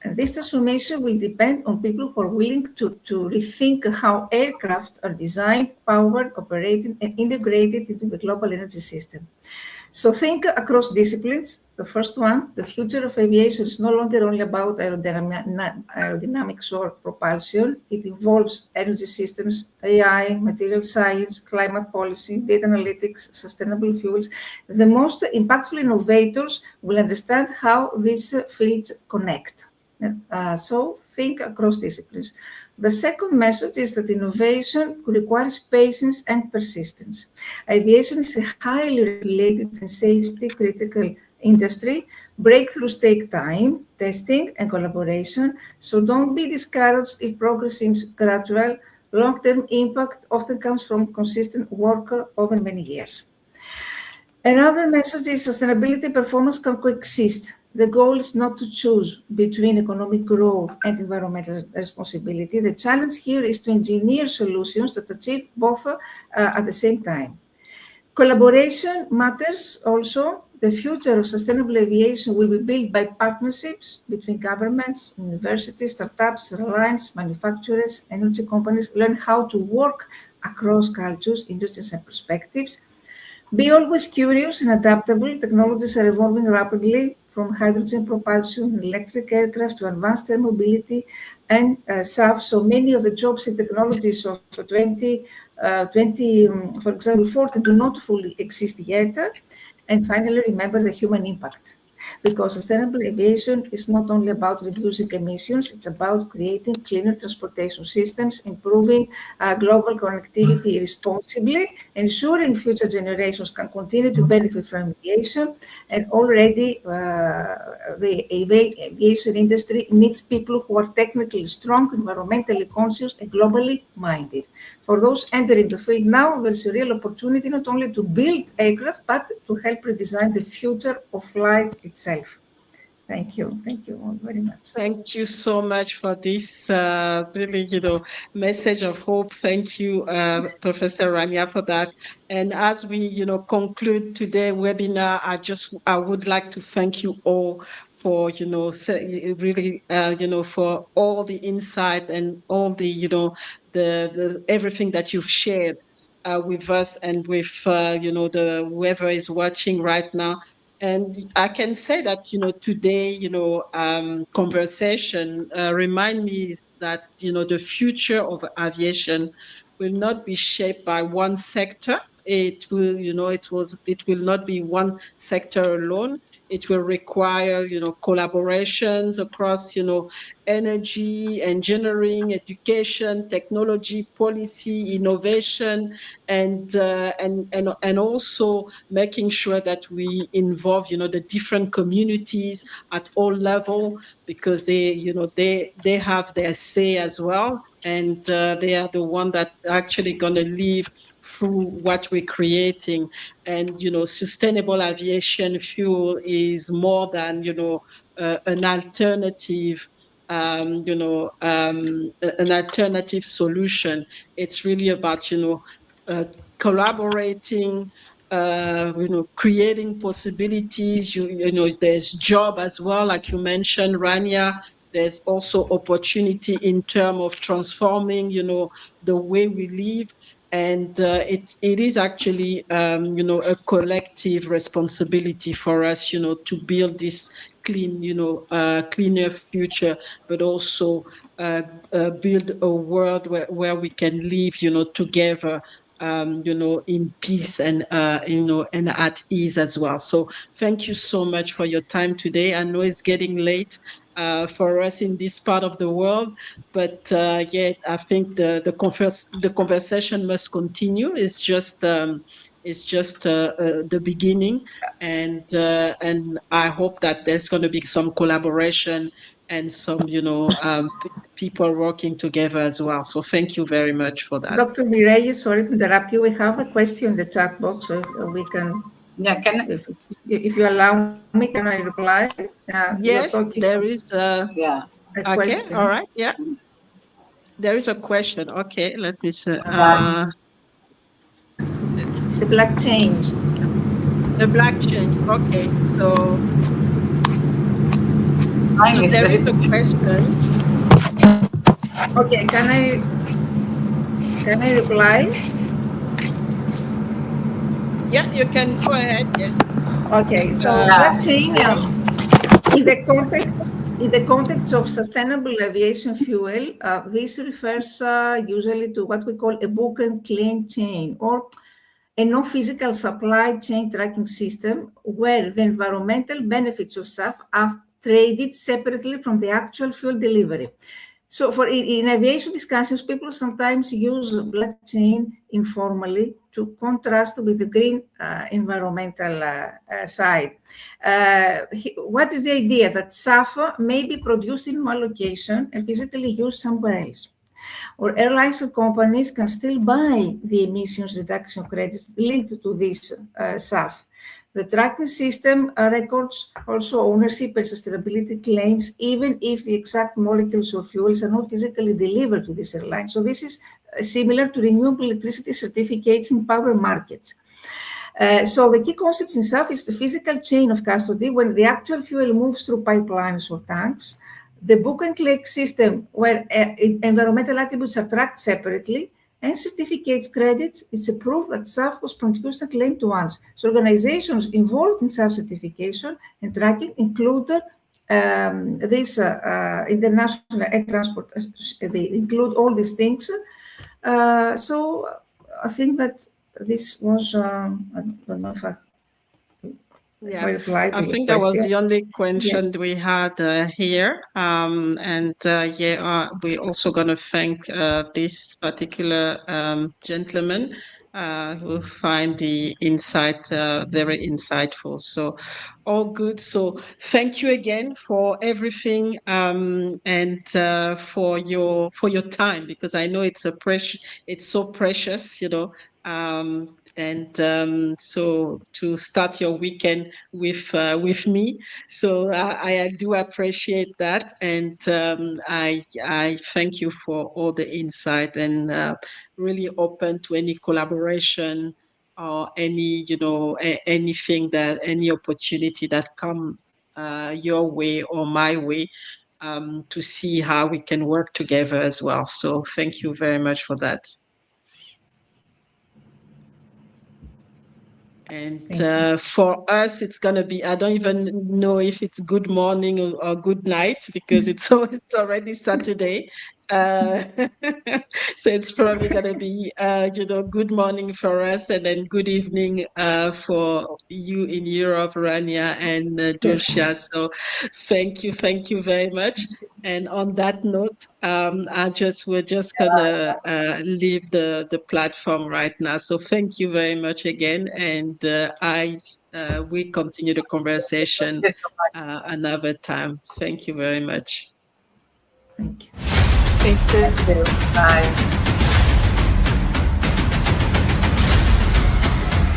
And this transformation will depend on people who are willing to rethink how aircraft are designed, powered, operated, and integrated into the global energy system. So think across disciplines. The first one, the future of aviation is no longer only about aerodynamics or propulsion. It involves energy systems, AI, material science, climate policy, data analytics, sustainable fuels. The most impactful innovators will understand how these fields connect. So think across disciplines. The second message is that innovation requires patience and persistence. Aviation is a highly regulated and safety critical industry. Breakthroughs take time, testing, and collaboration. So don't be discouraged if progress seems gradual. Long term impact often comes from consistent work over many years. Another message is sustainability and performance can coexist. The goal is not to choose between economic growth and environmental responsibility. The challenge here is to engineer solutions that achieve both at the same time. Collaboration matters also. The future of sustainable aviation will be built by partnerships between governments, universities, startups, airlines, manufacturers, energy companies. Learn how to work across cultures, industries, and perspectives. Be always curious and adaptable. Technologies are evolving rapidly from hydrogen propulsion, electric aircraft to advanced air mobility and SAF. So many of the jobs and technologies of 2020, for example, 40 do not fully exist yet. And finally, remember the human impact. Because sustainable aviation is not only about reducing emissions, it's about creating cleaner transportation systems, improving global connectivity responsibly, ensuring future generations can continue to benefit from aviation. And already, the aviation industry needs people who are technically strong, environmentally conscious, and globally minded. For those entering the field now, there's a real opportunity not only to build aircraft, but to help redesign the future of flight itself. Thank you. Thank you all very much. Thank you so much for this really, message of hope. Thank you, Professor Rania, for that. And as we, conclude today's webinar, I would like to thank you all for, really, for all the insight and all the, the everything that you've shared with us and with, the whoever is watching right now. And I can say that, today, conversation remind me that, the future of aviation will not be shaped by one sector. It will, it will not be one sector alone. It will require, collaborations across, energy, engineering, education, technology, policy, innovation, and also making sure that we involve the different communities at all level, because they have their say as well. and they are the one that actually going to live through what we're creating. And sustainable aviation fuel is more than an alternative, an alternative solution. It's really about collaborating, creating possibilities. There's job as well, like you mentioned, Rania. There's also opportunity in terms of transforming, the way we live. And it is actually, a collective responsibility for us, to build this clean, cleaner future, but also build a world where we can live, together, in peace and, and at ease as well. So thank you so much for your time today. I know it's getting late for us in this part of the world, but yeah, I think the conversation must continue. It's just the beginning, and I hope that there's going to be some collaboration and some people working together as well. So thank you very much for that. Dr. Mireille, sorry to interrupt you. We have a question in the chat box, so if we can. Yeah, if you allow me, can I reply? Yes, there is a question. Okay, all right, yeah. There is a question. Okay, let me see. The blockchain. The blockchain. Okay, so there is a question. Okay, can I reply? Yeah, you can go ahead. Yes. Okay, so blockchain, in the context of sustainable aviation fuel, this refers usually to what we call a book and claim chain, or a non-physical supply chain tracking system where the environmental benefits of SAF are traded separately from the actual fuel delivery. So in aviation discussions, people sometimes use blockchain informally to contrast with the green environmental side. What is the idea? That SAF may be produced in one location and physically used somewhere else. Or airlines and companies can still buy the emissions reduction credits linked to this SAF. The tracking system records also ownership and sustainability claims, even if the exact molecules of fuels are not physically delivered to this airline. So this is similar to renewable electricity certificates in power markets. So the key concept in SAF is the physical chain of custody when the actual fuel moves through pipelines or tanks, the book and click system where environmental attributes are tracked separately, and certificates credits. It's a proof that SAF was produced and claimed once. So organizations involved in SAF certification and tracking include this international air transport. They include all these things. So I think that this was, I don't know if I I think that was the only question we had here. And we're also going to thank this particular gentleman who find the insight very insightful. So all good. So thank you again for everything, and for your time, because I know it's so precious, and so to start your weekend with me. So I do appreciate that, and I thank you for all the insight, and really open to any collaboration or any anything, that any opportunity that come your way or my way, to see how we can work together as well. So thank you very much for that. And for us, it's going to be, I don't even know if it's good morning or good night, because it's already Saturday. So it's probably going to be, good morning for us, and then good evening for you in Europe, Rania and Dulcia. So thank you very much. And on that note, we're just gonna leave the platform right now. So thank you very much again, and we continue the conversation another time. Thank you very much. Thank you. Thank you. Thank you. Bye.